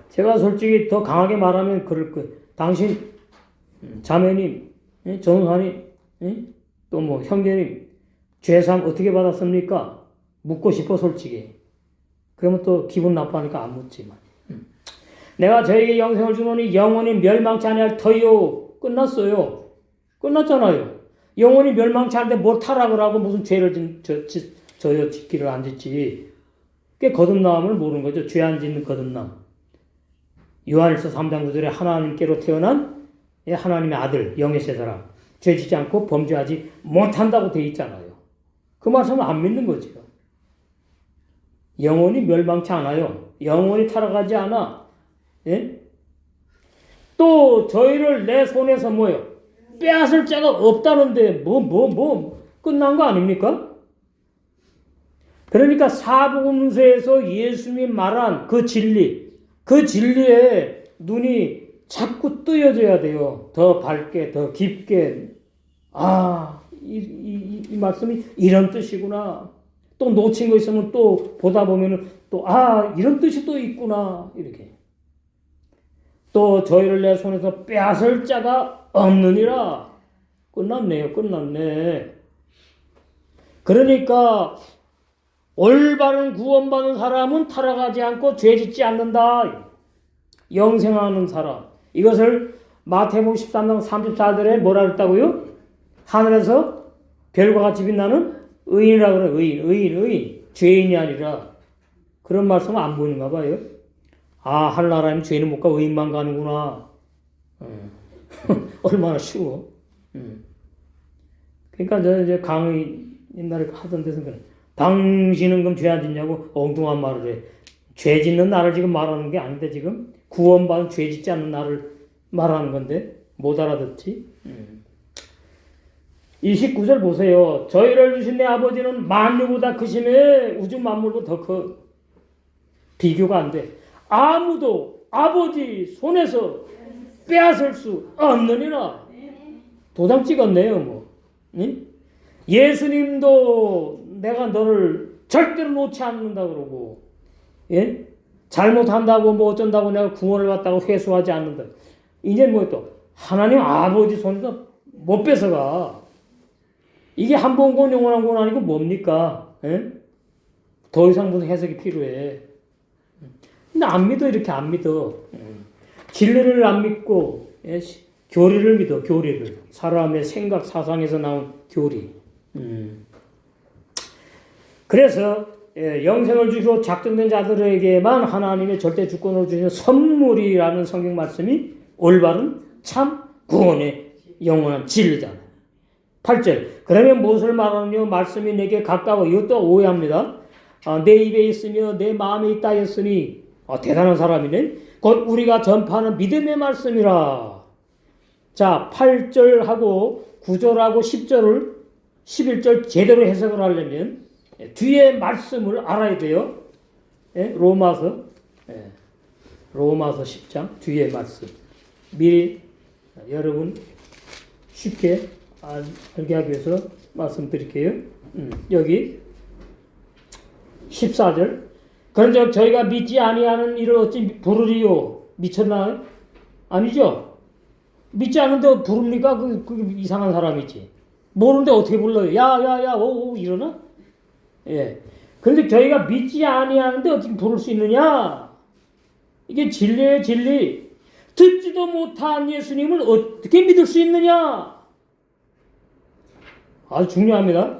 제가 솔직히 더 강하게 말하면 그럴 거예요. 당신 자매님, 전우사님, 또 뭐 형제님 죄상 어떻게 받았습니까? 묻고 싶어 솔직히. 그러면 또 기분 나빠하니까 안 묻지만. 내가 저에게 영생을 주노니 영원히 멸망치 아니할 터요. 끝났어요. 끝났잖아요. 영원히 멸망치 않는데 뭘 타락을 하고 무슨 죄를 저여 짓기를 안 짓지. 그게 거듭남을 모르는 거죠. 죄 안 짓는 거듭남. 요한일서 3장 9절에 하나님께로 태어난 하나님의 아들 영의 세 사람 죄 짓지 않고 범죄하지 못한다고 되어 있잖아요. 그 말씀을 안 믿는 거죠. 영원히 멸망치 않아요. 영원히 타락하지 않아. 예? 또 저희를 내 손에서 뭐예요? 빼앗을 자가 없다는데 끝난 거 아닙니까? 그러니까 사복음서에서 예수님이 말한 그 진리에 눈이 자꾸 뜨여져야 돼요. 더 밝게, 더 깊게. 이 말씀이 이런 뜻이구나. 또 놓친 거 있으면 또 보다 보면은 또 이런 뜻이 또 있구나. 이렇게. 또 저희를 내 손에서 빼앗을 자가 없느니라. 끝났네. 그러니까 올바른 구원받은 사람은 타락하지 않고 죄짓지 않는다. 영생하는 사람. 이것을 마태복음 13장 34절에 뭐라 그랬다고요? 하늘에서 별과 같이 빛나는 의인이라고 그래요. 의인. 죄인이 아니라. 그런 말씀은 안 보이는가 봐요. 하늘나라에는 죄인은 못 가 의인만 가는구나. 얼마나 쉬워. 그러니까 이제 강의 옛날에 하던 데서 그래. 당신은 그럼 죄 안 짓냐고 엉뚱한 말을 해. 죄 짓는 나를 지금 말하는 게 아닌데 지금 구원받은 죄 짓지 않는 나를 말하는 건데 못 알아듣지? 29절 보세요. 저희를 주신 내 아버지는 만유보다 크심에 우주 만물보다 더 커. 비교가 안 돼. 아무도 아버지 손에서 빼앗을 수 없느니라. 도장 찍었네요. 뭐. 응? 예수님도 내가 너를 절대로 놓지 않는다 그러고, 예? 잘못한다고 뭐 어쩐다고 내가 구원을 받다고 회수하지 않는다. 이제 뭐 또 하나님 아버지 손에서 못 뺏어가. 이게 한 번 구원 영원한 구원 아니고 뭡니까? 예? 더 이상 무슨 해석이 필요해. 근데 안 믿어. 이렇게 안 믿어. 진리를 안 믿고 교리를 믿어. 교리를. 사람의 생각 사상에서 나온 교리. 그래서 영생을 주시고 작정된 자들에게만 하나님의 절대 주권으로 주시는 선물이라는 성경 말씀이 올바른 참 구원의 영원한 진리잖아요. 8절. 그러면 무엇을 말하느냐? 말씀이 내게 가까워. 이것도 오해합니다. 내 입에 있으며 내 마음에 있다 했으니 대단한 사람이네. 곧 우리가 전파하는 믿음의 말씀이라. 자, 8절하고 9절하고 10절을 11절 제대로 해석을 하려면 뒤에 말씀을 알아야 돼요. 로마서 10장 뒤에 말씀. 미리 여러분 쉽게 알게 하기 위해서 말씀드릴게요. 여기 14절. 그런즉 저희가 믿지 아니하는 이를 어찌 부르리요? 미쳤나? 아니죠? 믿지 않는데 부릅니까? 그 이상한 사람이지. 모르는데 어떻게 불러요? 야, 오, 이러나? 예. 그런데 저희가 믿지 아니하는데 어떻게 부를 수 있느냐? 이게 진리예요, 진리. 듣지도 못한 예수님을 어떻게 믿을 수 있느냐? 아주 중요합니다.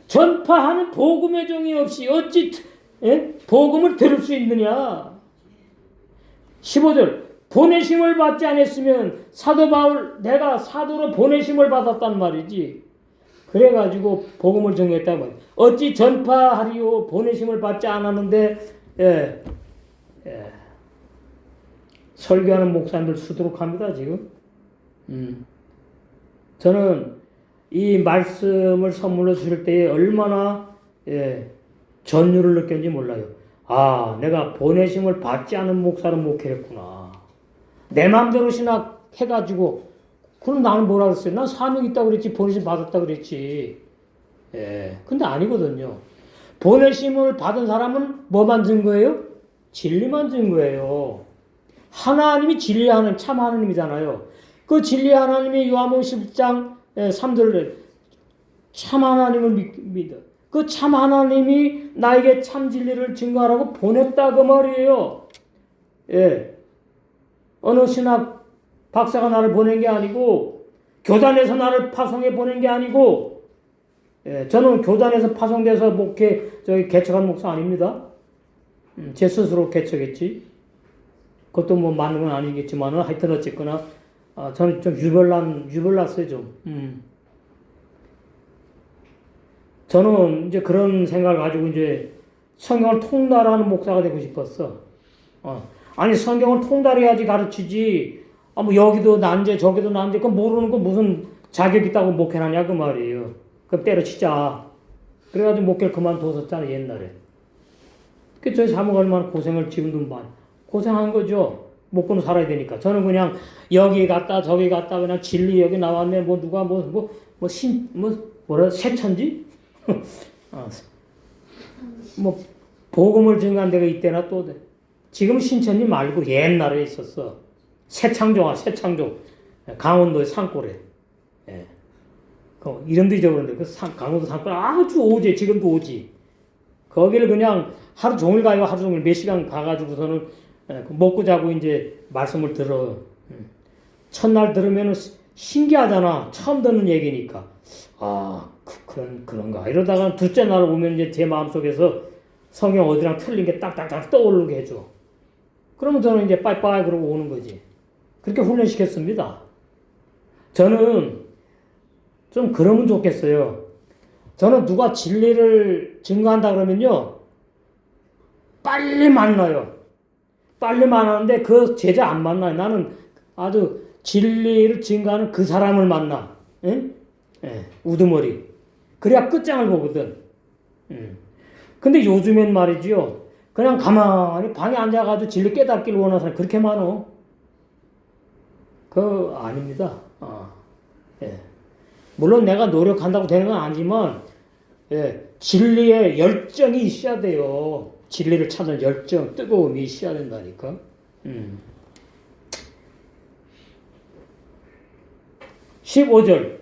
전파하는 복음의 종이 없이 어찌 복음을 들을 수 있느냐? 15절. 보내심을 받지 않았으면 사도 바울 내가 사도로 보내심을 받았단 말이지. 그래가지고 복음을 전했단 말이야. 어찌 전파하리요? 보내심을 받지 않았는데 설교하는 목사님들 수두룩합니다 지금. 저는 이 말씀을 선물로 주실 때에 얼마나 전율을 느꼈는지 몰라요. 아, 내가 보내심을 받지 않은 목사로 목회했구나. 내 마음대로 신학해가지고 그럼 나는 뭐라 그랬어요? 난 사명 있다고 그랬지, 보내심 받았다고 그랬지. 근데 아니거든요. 보내심을 받은 사람은 뭐만 증거예요? 진리만 증거예요. 하나님이 진리 하나님, 참 하나님이잖아요. 그 진리 하나님이 요한복음 10장 3절에 참 하나님을 믿어. 그 참 하나님이 나에게 참 진리를 증거하라고 보냈다 그 말이에요. 어느 신학 박사가 나를 보낸 게 아니고 교단에서 나를 파송해 보낸 게 아니고 저는 교단에서 파송돼서 개척한 목사 아닙니다. 제 스스로 개척했지. 그것도 뭐 맞는 건 아니겠지만 하여튼 어쨌거나 저는 좀 유별났어요 좀. 저는 이제 그런 생각을 가지고 이제 성경을 통달하는 목사가 되고 싶었어. 아니 성경을 통달해야지 가르치지. 뭐 여기도 난제 저기도 난제 그 모르는 거 무슨 자격 있다고 목회하냐 그 말이에요. 그럼 때려치자. 그래가지고 목회를 그만뒀었잖아 옛날에. 그 저희 사모가 얼마나 고생을 지금도 많이 고생한 거죠. 먹고는 살아야 되니까. 저는 그냥 여기 갔다 저기 갔다 그냥 진리 여기 나왔네 뭐 누가 뭐라 새천지? 뭐 복음을 증거한 데가 이때나 또 돼. 지금 신천지 말고 옛날에 있었어. 새창종 강원도의 산골에. 이름도 잊어버렸는데 강원도 산골 아주 오지. 지금도 오지. 거기를 그냥 하루 종일 가요. 하루 종일 몇 시간 가가지고서는 먹고 자고 이제 말씀을 들어. 첫날 들으면 신기하잖아. 처음 듣는 얘기니까. 그런가. 이러다가 둘째 날 오면 이제 제 마음속에서 성경 어디랑 틀린 게 딱딱딱 떠오르게 해줘. 그러면 저는 이제 빠이빠이 그러고 오는 거지. 그렇게 훈련시켰습니다. 저는 좀 그러면 좋겠어요. 저는 누가 진리를 증거한다 그러면요. 빨리 만나요. 빨리 만나는데 그 제자 안 만나요. 나는 아주 진리를 증거하는 그 사람을 만나. 우두머리. 그래야 끝장을 보거든. 근데 요즘엔 말이지요. 그냥 가만히 방에 앉아가지고 진리 깨닫기를 원하는 사람이 그렇게 많어. 아닙니다. 물론 내가 노력한다고 되는 건 아니지만, 진리에 열정이 있어야 돼요. 진리를 찾는 열정, 뜨거움이 있어야 된다니까. 15절.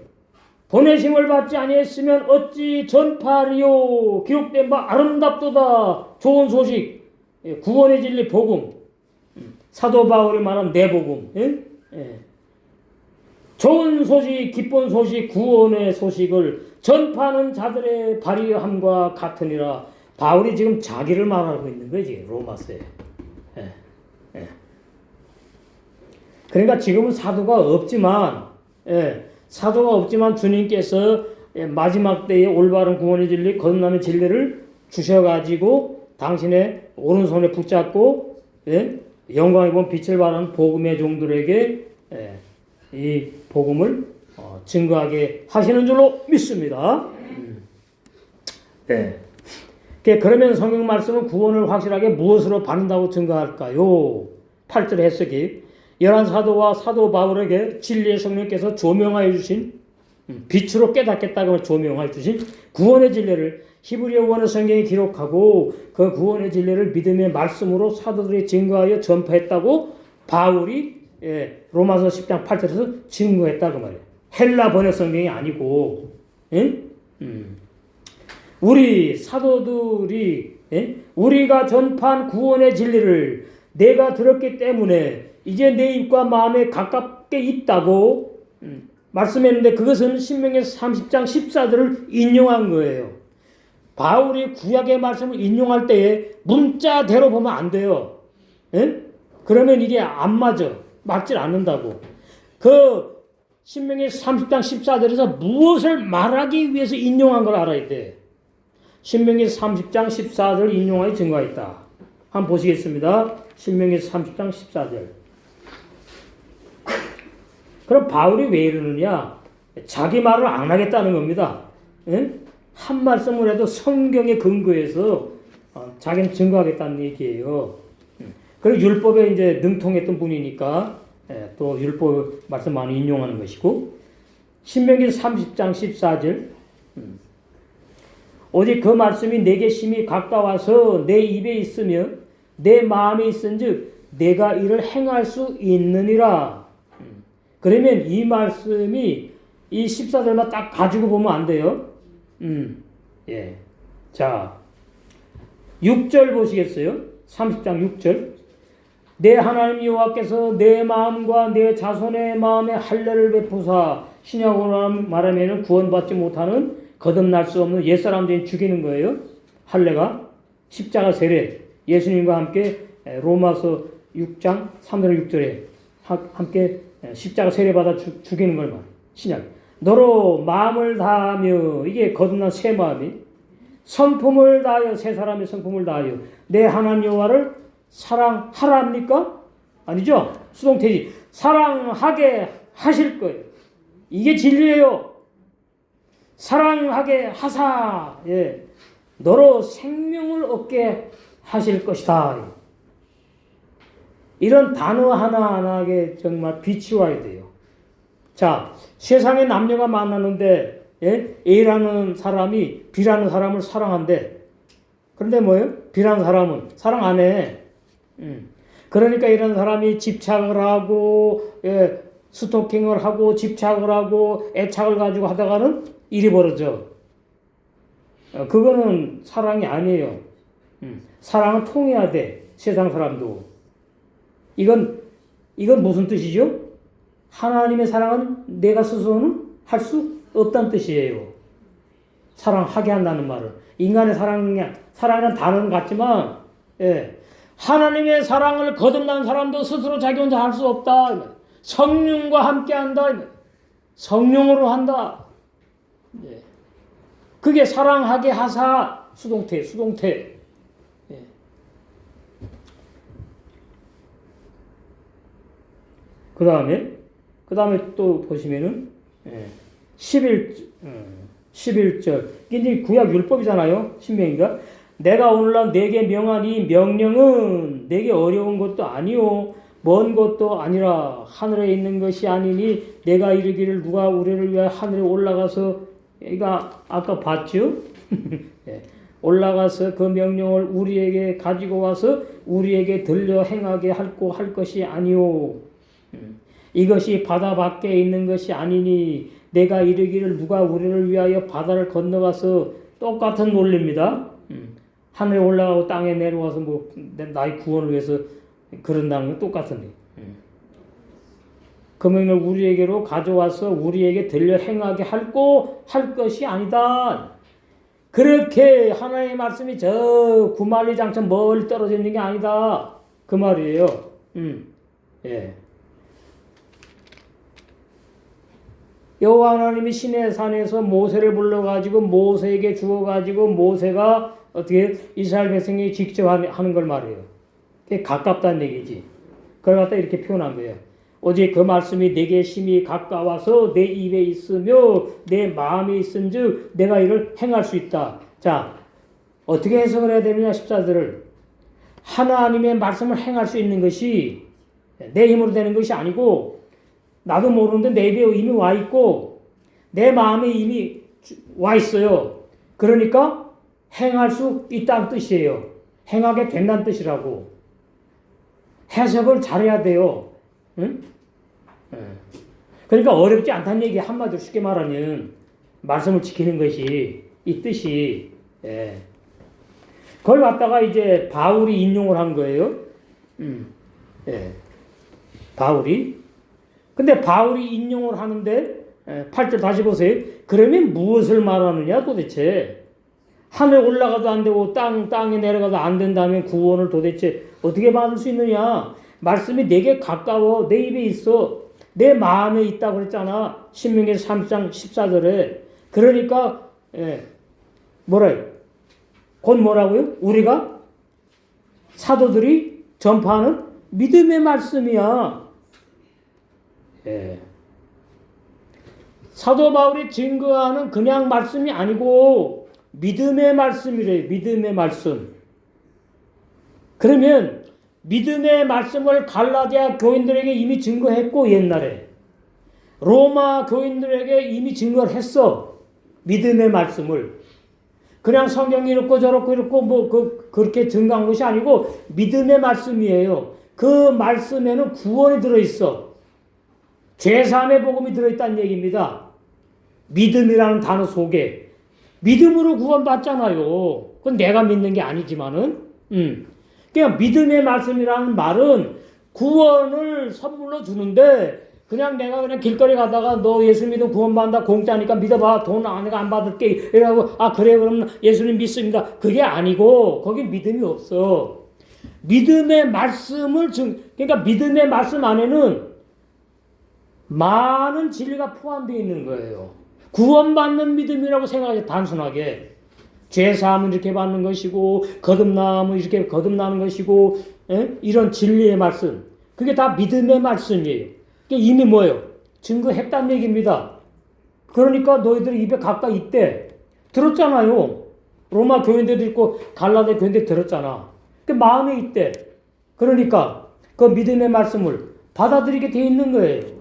보내심을 받지 아니했으면 어찌 전파하리요. 기록된 바 아름답도다. 좋은 소식, 구원의 진리 복음. 사도 바울이 말한 내 복음. 좋은 소식, 기쁜 소식, 구원의 소식을 전파하는 자들의 발휘함과 같으니라. 바울이 지금 자기를 말하고 있는 거지, 로마서에. 그러니까 지금은 사도가 없지만 주님께서 마지막 때에 올바른 구원의 진리, 거듭남의 진리를 주셔가지고 당신의 오른손에 붙잡고 영광의 본 빛을 발하는 복음의 종들에게 이 복음을 증거하게 하시는 줄로 믿습니다. 그러면 성경 말씀은 구원을 확실하게 무엇으로 받는다고 증거할까요? 8절 해석이 열한 사도와 사도 바울에게 진리의 성령께서 조명하여 주신 빛으로 깨닫겠다고 조명하여 주신 구원의 진리를 히브리어 원어 성경에 기록하고 그 구원의 진리를 믿음의 말씀으로 사도들이 증거하여 전파했다고 바울이 로마서 10장 8절에서 증거했다고 말이에요. 헬라 번역 성경이 아니고 우리 사도들이 우리가 전파한 구원의 진리를 내가 들었기 때문에 이제 내 입과 마음에 가깝게 있다고 말씀했는데 그것은 신명기서 30장 14절을 인용한 거예요. 바울이 구약의 말씀을 인용할 때에 문자대로 보면 안 돼요. 그러면 이게 안 맞질 않는다고. 그 신명기서 30장 14절에서 무엇을 말하기 위해서 인용한 걸 알아야 돼. 신명기서 30장 14절 인용하여 증거했다. 한번 보시겠습니다. 신명기서 30장 14절. 그럼 바울이 왜 이러느냐? 자기 말을 안 하겠다는 겁니다. 한 말씀을 해도 성경에 근거해서 자기는 증거하겠다는 얘기예요. 그리고 율법에 이제 능통했던 분이니까 또 율법 말씀 많이 인용하는 것이고, 신명기서 30장 14절. 오직 그 말씀이 내게 심히 가까워서 내 입에 있으며 내 마음에 있은즉 내가 이를 행할 수 있느니라. 그러면 이 말씀이 이 14절만 딱 가지고 보면 안 돼요. 예. 자, 6절 보시겠어요? 30장 6절. 내 하나님 여호와께서 내 마음과 내 자손의 마음에 할례를 베푸사 신약으로 말하면 구원받지 못하는 거듭날 수 없는 옛사람들이 죽이는 거예요. 할례가 십자가 세례. 예수님과 함께 로마서 6장 3절 6절에 함께 십자가 세례받아 죽이는 걸 말. 신약. 너로 마음을 다하며, 이게 거듭난 새 마음이, 성품을 다하여, 새 사람의 성품을 다하여 내 하나님 여호와를 사랑하랍니까? 아니죠. 수동태지. 사랑하게 하실 거예요. 이게 진리예요. 사랑하게 하사, 너로 생명을 얻게 하실 것이다. 이런 단어 하나하나에 정말 비추어야 돼요. 자, 세상에 남녀가 만나는데 A라는 사람이 B라는 사람을 사랑한대. 그런데 뭐예요? B라는 사람은 사랑 안 해. 그러니까 이런 사람이 집착을 하고 스토킹을 하고 집착을 하고 애착을 가지고 하다가는 일이 벌어져. 그거는 사랑이 아니에요. 사랑은 통해야 돼. 세상 사람도. 이건 무슨 뜻이죠? 하나님의 사랑은 내가 스스로는 할 수 없다는 뜻이에요. 사랑하게 한다는 말은. 인간의 사랑이란 단어는 같지만, 하나님의 사랑을 거듭난 사람도 스스로 자기 혼자 할 수 없다. 성령과 함께 한다. 성령으로 한다. 그게 사랑하게 하사, 수동태. 그 다음에 또 보시면은, 11절. 이게 구약 율법이잖아요. 신명기가. 내가 오늘날 내게 명한 이 명령은 내게 어려운 것도 아니요. 먼 것도 아니라 하늘에 있는 것이 아니니 내가 이르기를 누가 우리를 위하여 하늘에 올라가서, 이거 아까 봤죠? 올라가서 그 명령을 우리에게 가지고 와서 우리에게 들려 행하게 할 것이 아니요. 이것이 바다 밖에 있는 것이 아니니 내가 이르기를 누가 우리를 위하여 바다를 건너가서, 똑같은 논리입니다. 하늘에 올라가고 땅에 내려와서 뭐 나의 구원을 위해서 그런다는 건 똑같은데. 그 명령을 우리에게로 가져와서 우리에게 들려 행하게 할 것이 아니다. 그렇게 하나님의 말씀이 저 구만리장처럼 멀리 떨어져 있는 게 아니다. 그 말이에요. 여호와 하나님이 시내 산에서 모세를 불러가지고 모세에게 주어가지고 모세가 어떻게 이스라엘 백성에게 직접 하는 걸 말해요. 그게 가깝다는 얘기지. 그걸 갖다 이렇게 표현한 거예요. 오직 그 말씀이 내게 심히 가까워서 내 입에 있으며 내 마음에 있은즉 내가 이를 행할 수 있다. 자, 어떻게 해석을 해야 되느냐 14절을. 하나님의 말씀을 행할 수 있는 것이 내 힘으로 되는 것이 아니고 나도 모르는데 내 입에 이미 와 있고 내 마음에 이미 와 있어요. 그러니까 행할 수 있다는 뜻이에요. 행하게 된다는 뜻이라고. 해석을 잘해야 돼요. 응? 그러니까 어렵지 않다는 얘기 한마디로 쉽게 말하면 말씀을 지키는 것이 이 뜻이 그걸 갖다가 이제 바울이 인용을 한 거예요. 바울이. 근데 바울이 인용을 하는데 8절 다시 보세요. 그러면 무엇을 말하느냐 도대체. 하늘에 올라가도 안 되고 땅에 내려가도 안 된다면 구원을 도대체 어떻게 받을 수 있느냐. 말씀이 내게 가까워 내 입에 있어. 내 마음에 있다고 그랬잖아. 신명기 3장 14절에. 그러니까 뭐래요? 곧 뭐라고요? 우리가 사도들이 전파하는 믿음의 말씀이야. 사도 바울이 증거하는 그냥 말씀이 아니고 믿음의 말씀이래요. 믿음의 말씀. 그러면 믿음의 말씀을 갈라디아 교인들에게 이미 증거했고 옛날에 로마 교인들에게 이미 증거를 했어. 믿음의 말씀을. 그냥 성경이 이렇고 저렇고 이렇고 뭐 그렇게 증거한 것이 아니고 믿음의 말씀이에요. 그 말씀에는 구원이 들어있어. 죄사함의 복음이 들어있다는 얘기입니다. 믿음이라는 단어 속에. 믿음으로 구원받잖아요. 그건 내가 믿는 게 아니지만은. 그냥 믿음의 말씀이라는 말은 구원을 선물로 주는데 그냥 내가 그냥 길거리 가다가 너 예수 믿으면 구원받는다 공짜니까 믿어봐 돈 내가 안 받을게 이라고 그래 그럼 예수님 믿습니다. 그게 아니고 거기 믿음이 없어. 믿음의 말씀을 그러니까 믿음의 말씀 안에는 많은 진리가 포함되어 있는 거예요. 구원받는 믿음이라고 생각하지 단순하게. 죄사함은 이렇게 받는 것이고 거듭남은 이렇게 거듭나는 것이고 이런 진리의 말씀. 그게 다 믿음의 말씀이에요. 그게 이미 뭐예요? 증거했다는 얘기입니다. 그러니까 너희들이 입에 가까이 있대. 들었잖아요. 로마 교인들도 있고 갈라디아 교인들 들었잖아. 그 마음에 있대. 그러니까 그 믿음의 말씀을 받아들이게 돼 있는 거예요.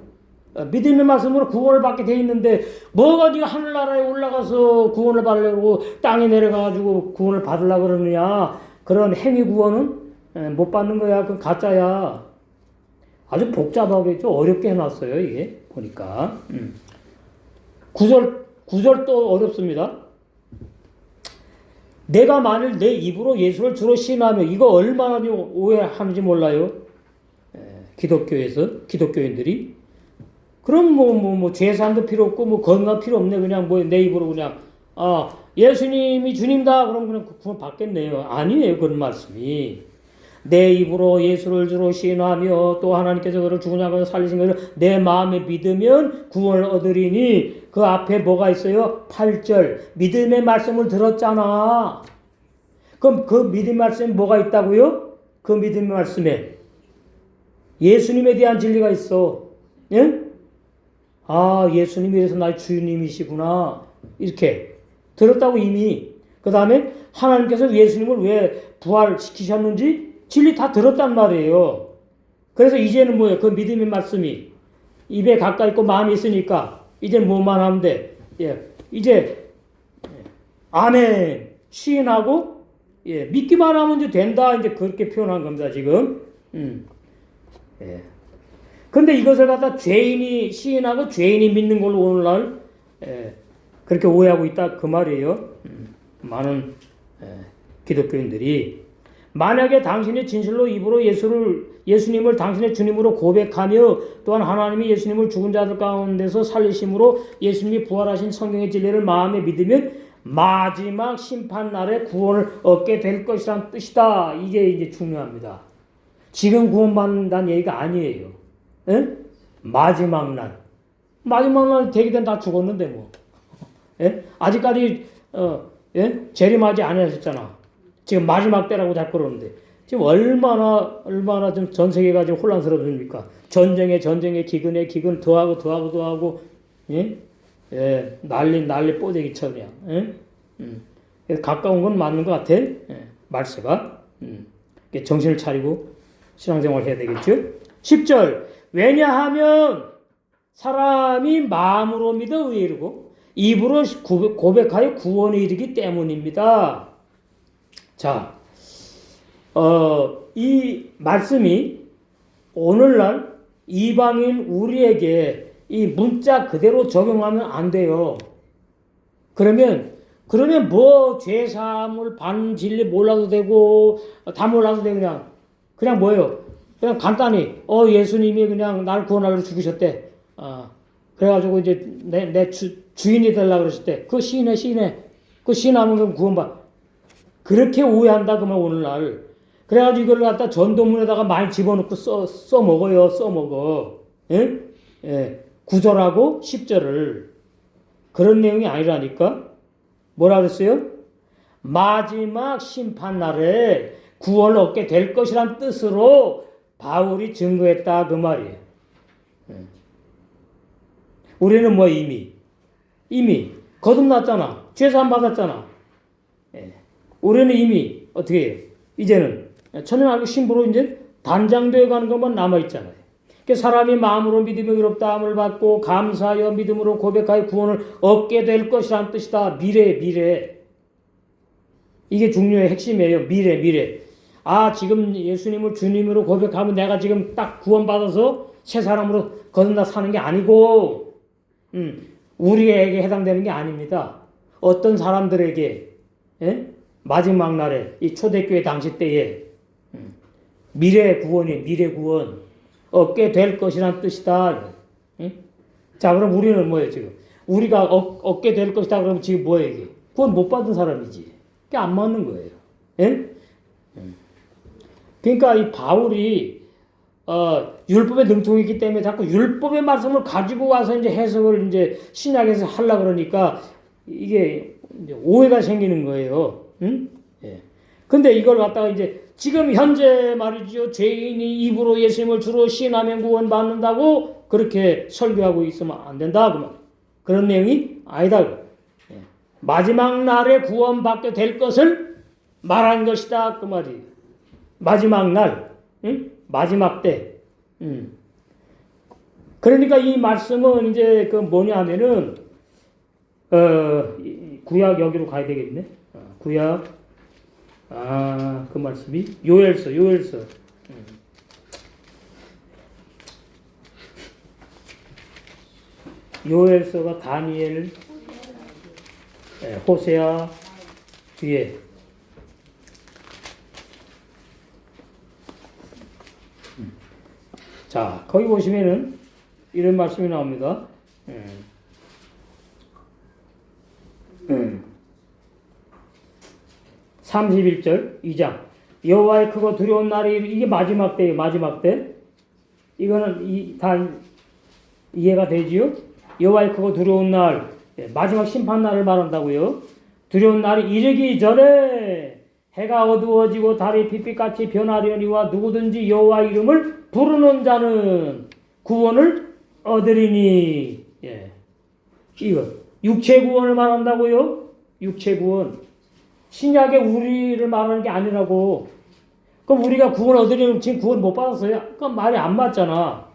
믿음의 말씀으로 구원을 받게 돼 있는데 뭐가 네가 하늘나라에 올라가서 구원을 받으려고 땅에 내려가가지고 구원을 받으려고 그러느냐. 그런 행위 구원은 못 받는 거야. 그건 가짜야. 아주 복잡하게 좀 어렵게 해놨어요. 이게 보니까 9절도 어렵습니다. 내가 만일 내 입으로 예수를 주로 시인하며 이거 얼마나 오해하는지 몰라요. 기독교에서 기독교인들이 그럼 뭐 죄사함도 필요 없고 뭐 건강 필요 없네. 그냥 뭐 내 입으로 그냥 예수님이 주님다 그럼 그냥 구원 받겠네요. 아니에요. 그런 말씀이. 내 입으로 예수를 주로 시인하며 또 하나님께서 그를 죽은 자가 살리신 것을 내 마음에 믿으면 구원을 얻으리니 그 앞에 뭐가 있어요? 8절 믿음의 말씀을 들었잖아. 그럼 그 믿음의 말씀에 뭐가 있다고요? 그 믿음의 말씀에 예수님에 대한 진리가 있어. 예? 예수님이 이래서 나의 주님이시구나. 이렇게 들었다고 이미. 그 다음에 하나님께서 예수님을 왜 부활시키셨는지 진리 다 들었단 말이에요. 그래서 이제는 뭐예요? 그 믿음의 말씀이 입에 가까이 있고 마음에 있으니까 이제 뭐만 하면 돼? 이제 아멘 시인하고 믿기만 하면 이제 된다. 이제 그렇게 표현한 겁니다. 지금. 근데 이것을 갖다 죄인이 시인하고 죄인이 믿는 걸로 오늘날 그렇게 오해하고 있다 그 말이에요. 많은 기독교인들이 만약에 당신이 진실로 입으로 예수님을 당신의 주님으로 고백하며 또한 하나님이 예수님을 죽은 자들 가운데서 살리심으로 예수님이 부활하신 성경의 진리를 마음에 믿으면 마지막 심판날에 구원을 얻게 될 것이란 뜻이다. 이게 이제 중요합니다. 지금 구원받는다는 얘기가 아니에요. 마지막 날. 마지막 날 되기 전에 다 죽었는데 뭐. 아직까지 재림하지 않으셨잖아. 지금 마지막 때라고 자꾸 그러는데 지금 얼마나 좀 전 세계가 지금 혼란스럽습니까? 전쟁에 기근 더하고 난리 뽀대기 쳐냐. 가까운 건 맞는 것 같아. 말세가. 정신을 차리고 신앙생활 해야 되겠죠. 10절 왜냐하면 사람이 마음으로 믿어 의에 이르고 입으로 고백하여 구원에 이르기 때문입니다. 자, 이 말씀이 오늘날 이방인 우리에게 이 문자 그대로 적용하면 안 돼요. 그러면 뭐 죄사함을 반진리 몰라도 되고 다 몰라도 되고 그냥 뭐예요? 그냥 간단히 예수님이 그냥 나를 구원하려 죽으셨대. 그래가지고 이제 내 주인이 되려고 그랬을 때 그 시인해 그 시인하면 구원받. 그렇게 오해한다 그러면 오늘날. 그래가지고 이걸 갖다 전도문에다가 많이 집어넣고 써 먹어요. 써 먹어. 예? 예. 9절하고 10절을 그런 내용이 아니라니까. 뭐라 그랬어요? 마지막 심판날에 구원을 얻게 될 것이란 뜻으로 바울이 증거했다 그 말이에요. 우리는 뭐 이미 거듭났잖아. 죄사함 받았잖아. 우리는 이미 어떻게 해요? 이제는 천년 알고 신부로 이제 단장되어 가는 것만 남아있잖아요. 사람이 마음으로 믿음의 의롭다함을 받고 감사하여 믿음으로 고백하여 구원을 얻게 될 것이라는 뜻이다. 미래. 이게 중요해. 핵심이에요. 미래. 지금 예수님을 주님으로 고백하면 내가 지금 딱 구원받아서 새 사람으로 거듭나 사는 게 아니고 우리에게 해당되는 게 아닙니다. 어떤 사람들에게 마지막 날에 이 초대교회 당시 때에 미래 구원 얻게 될 것이란 뜻이다. 자, 그럼 우리는 뭐예요, 지금? 우리가 얻게 될 것이다, 그러면 지금 뭐예요, 이게? 구원 못 받은 사람이지. 그게 안 맞는 거예요. 그러니까 이 바울이, 율법에 능통했기 때문에 자꾸 율법의 말씀을 가지고 와서 이제 해석을 이제 신약에서 하려고 그러니까 이게 이제 오해가 생기는 거예요. 근데 이걸 갖다가 이제 지금 현재 말이죠. 죄인이 입으로 예수님을 주로 시인하면 구원받는다고 그렇게 설교하고 있으면 안 된다. 그런 내용이 아니다. 마지막 날에 구원받게 될 것을 말한 것이다. 그 말이에요. 마지막 날. 마지막 때. 그러니까 이 말씀은 이제 그 뭐냐 하면은, 구약 여기로 가야 되겠네. 구약. 그 말씀이 요엘서. 요엘서가 다니엘, 호세아 뒤에. 자, 거기 보시면은 이런 말씀이 나옵니다. 31절 2장 여호와의 크고 두려운 날이 이게 마지막 때예요. 마지막 때. 이거는 다 이해가 되지요? 여호와의 크고 두려운 날, 마지막 심판 날을 말한다고요. 두려운 날이 이르기 전에 해가 어두워지고 달이 빛빛같이 변하려니와 누구든지 여호와 이름을 부르는 자는 구원을 얻으리니. 이거 육체 구원을 말한다고요. 육체 구원. 신약에 우리를 말하는 게 아니라고. 그럼 우리가 구원 얻으려면 지금 구원 못 받았어요? 그럼 말이 안 맞잖아.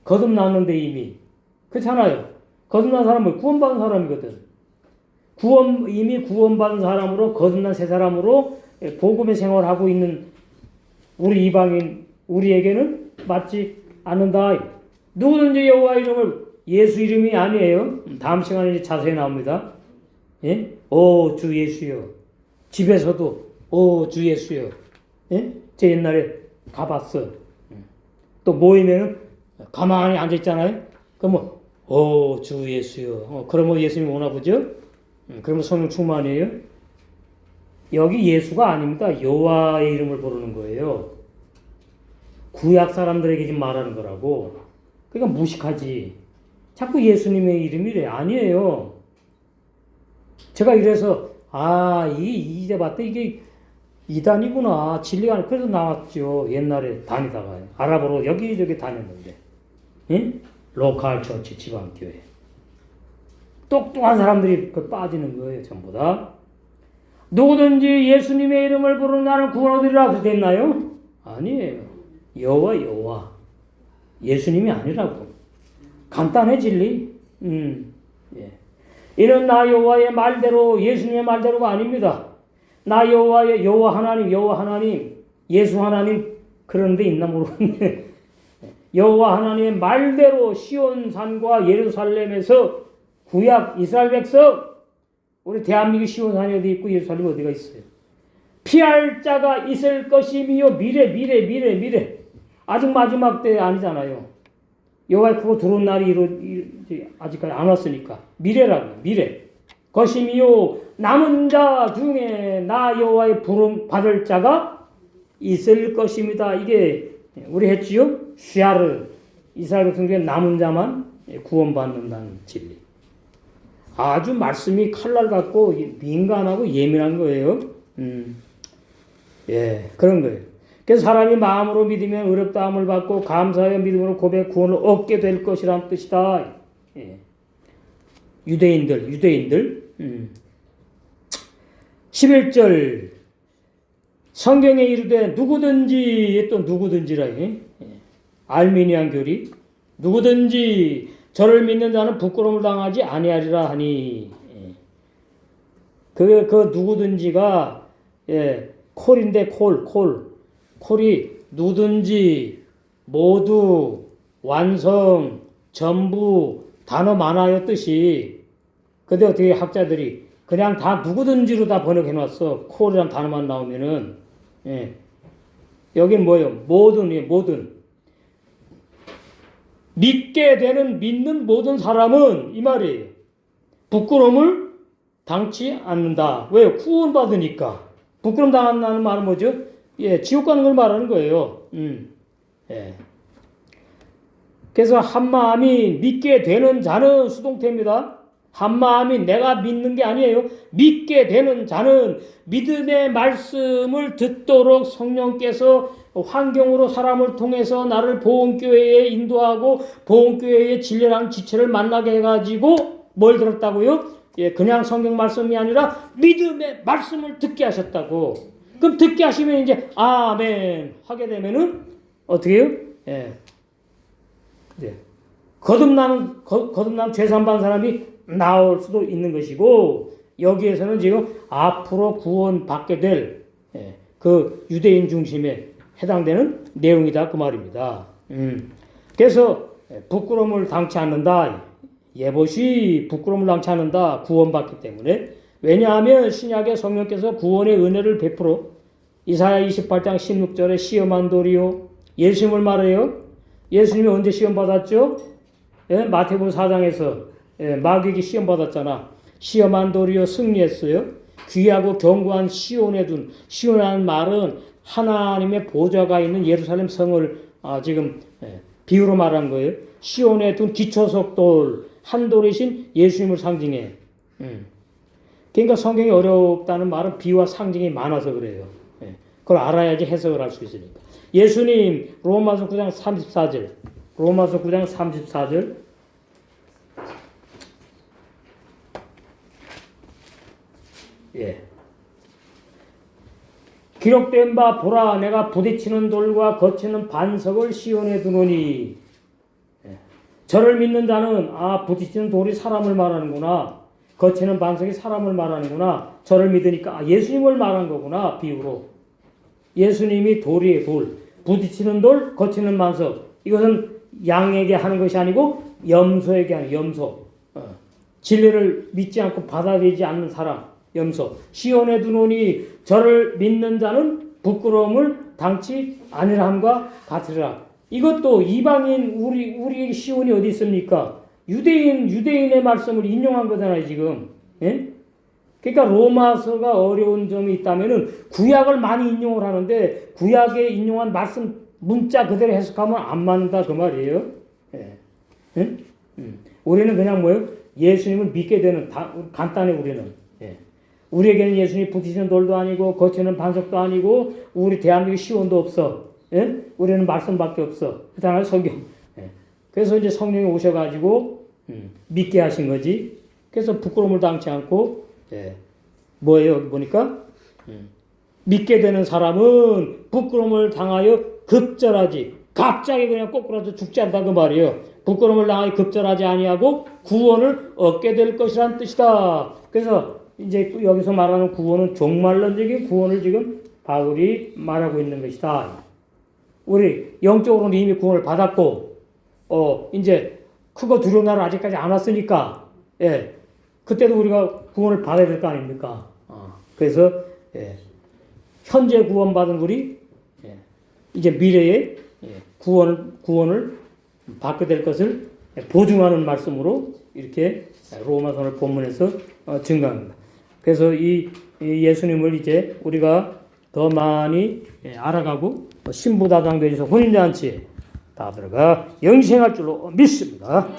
거듭났는데 이미. 그렇잖아요. 거듭난 사람은 구원받은 사람이거든. 이미 구원받은 사람으로 거듭난 새 사람으로 복음의 생활을 하고 있는 우리 이방인 우리에게는 맞지 않는다. 누구든지 여호와 이름을 예수 이름이 아니에요. 다음 시간에 자세히 나옵니다. 오 주 예수여. 집에서도 오 주 예수여. 제 옛날에 가봤어. 또 모이면은 가만히 앉아 있잖아요. 그러면 오 주 예수여. 그러면 예수님이 오나 보죠. 그러면 성령 충만이에요. 여기 예수가 아닙니다. 여호와의 이름을 부르는 거예요. 구약 사람들에게 지금 말하는 거라고. 그러니까 무식하지. 자꾸 예수님의 이름이래. 아니에요. 제가 이래서 이제 봤다 이게 이단이구나. 진리가 아니고 그래서 나왔죠. 옛날에 다니다가 아랍어로 여기저기 다녔는데. 로컬 처치 지방교회. 똑똑한 사람들이 빠지는 거예요. 전부 다. 누구든지 예수님의 이름을 부르는 나는 구원 얻으리라 그랬나요? 아니에요. 여호와. 예수님이 아니라고. 간단해 진리. 예. 이는 나 여호와의 말대로 예수님의 말대로가 아닙니다. 나 여호와의 여호와 하나님 예수 하나님 그런 데 있나 모르겠네. 여호와 하나님의 말대로 시온산과 예루살렘에서 구약 이스라엘 백성 우리 대한민국 시온산이 어디 있고 예루살렘 어디가 있어요. 피할 자가 있을 것이며 미래 아직 마지막 때 아니잖아요. 여호와의 크고 들어온 날이 아직까지 안 왔으니까 미래라고 미래 것이며 남은 자 중에 나 여호와의 부름 받을 자가 있을 것입니다. 이게 우리 했지요. 슈아르 이스라엘 백성 중에 남은 자만 구원받는다는 진리. 아주 말씀이 칼날 같고 민감하고 예민한 거예요. 예, 그런 거예요. 그래서 사람이 마음으로 믿으면 어렵다함을 받고 감사하여 믿음으로 고백 구원을 얻게 될 것이라는 뜻이다. 예. 유대인들. 11절 성경에 이르되 누구든지 또 누구든지라 알미니안 교리 누구든지 저를 믿는 자는 부끄러움을 당하지 아니하리라 하니 그 누구든지가 콜인데 콜이 누구든지 모두 완성 전부 단어 많아요 뜻이. 근데 어떻게 학자들이 그냥 다 누구든지로 다 번역해 놨어. 콜이란 단어만 나오면은 여긴 뭐예요? 모든 믿는 모든 사람은 이 말이에요. 부끄러움을 당치 않는다. 왜요? 구원받으니까. 부끄러움 당한다는 말은 뭐죠? 지옥 가는 걸 말하는 거예요. 그래서 한 마음이 믿게 되는 자는 수동태입니다. 한 마음이 내가 믿는 게 아니에요. 믿게 되는 자는 믿음의 말씀을 듣도록 성령께서 환경으로 사람을 통해서 나를 보험교회에 인도하고 보험교회의 진리라는 지체를 만나게 해가지고 뭘 들었다고요? 그냥 성경 말씀이 아니라 믿음의 말씀을 듣게 하셨다고. 그럼 듣게 하시면 이제 아멘 하게 되면은 어떻게 해요? 거듭난 죄산반 사람이 나올 수도 있는 것이고 여기에서는 지금 앞으로 구원받게 될 그 유대인 중심에 해당되는 내용이다 그 말입니다. 그래서 부끄러움을 당치 않는다. 예봇이 부끄러움을 당치 않는다. 구원받기 때문에. 왜냐하면 신약의 성령께서 구원의 은혜를 베풀어 이사야 28장 16절에 시험한 돌이요. 예수님을 말해요. 예수님이 언제 시험 받았죠? 마태복음 4장에서 마귀에게 시험 받았잖아. 시험한 돌이요 승리했어요. 귀하고 견고한 시온이라는 말은 하나님의 보좌가 있는 예루살렘 성을 지금 비유로 말한 거예요. 시온에 둔 기초석 돌, 한 돌이신 예수님을 상징해. 그러니까 성경이 어렵다는 말은 비유와 상징이 많아서 그래요. 그걸 알아야지 해석을 할 수 있으니까. 예수님 로마서 9장 34절 기록된 바 보라 내가 부딪히는 돌과 거치는 반석을 시온에 두노니. 저를 믿는 자는 부딪히는 돌이 사람을 말하는구나. 거치는 반석이 사람을 말하는구나. 저를 믿으니까 예수님을 말한 거구나. 비유로. 예수님이 돌이에요. 돌. 부딪히는 돌, 거치는 반석. 이것은 양에게 하는 것이 아니고 염소에게 하는 염소. 진리를 믿지 않고 받아들이지 않는 사람. 염소. 시온에 두노니 저를 믿는 자는 부끄러움을 당치 아니라 함과 같으리라. 이것도 이방인 우리 시온이 어디 있습니까? 유대인의 말씀을 인용한 거잖아요, 지금. 그러니까 로마서가 어려운 점이 있다면은 구약을 많이 인용을 하는데 구약에 인용한 말씀 문자 그대로 해석하면 안 맞는다 그 말이에요. 우리는 그냥 뭐예요? 예수님을 믿게 되는 간단해 우리는. 우리에게는 예수님이 부딪히는 돌도 아니고 거치는 반석도 아니고 우리 대한민국 시온도 없어. 우리는 말씀밖에 없어. 그다음에 성경. 그래서 이제 성령이 오셔가지고 믿게 하신 거지. 그래서 부끄러움을 당치 않고 뭐예요? 여기 보니까 믿게 되는 사람은 부끄러움을 당하여 급절하지 갑자기 그냥 꼬꾸라져 죽지 않다 그 말이에요. 부끄러움을 당하여 급절하지 아니하고 구원을 얻게 될 것이란 뜻이다. 그래서 이제 여기서 말하는 구원은 종말론적인 구원을 지금 바울이 말하고 있는 것이다. 우리 영적으로는 이미 구원을 받았고, 이제 크고 두려운 날은 아직까지 안 왔으니까, 예, 그때도 우리가 구원을 받아야 될 거 아닙니까? 그래서, 예, 현재 구원받은 우리, 예, 이제 미래에 예, 구원을 받게 될 것을 보증하는 말씀으로 이렇게 로마서를 본문에서 증거합니다. 그래서 이 예수님을 이제 우리가 더 많이 알아가고 신부다장되어서 혼인잔치에 다 들어가 영생할 줄로 믿습니다.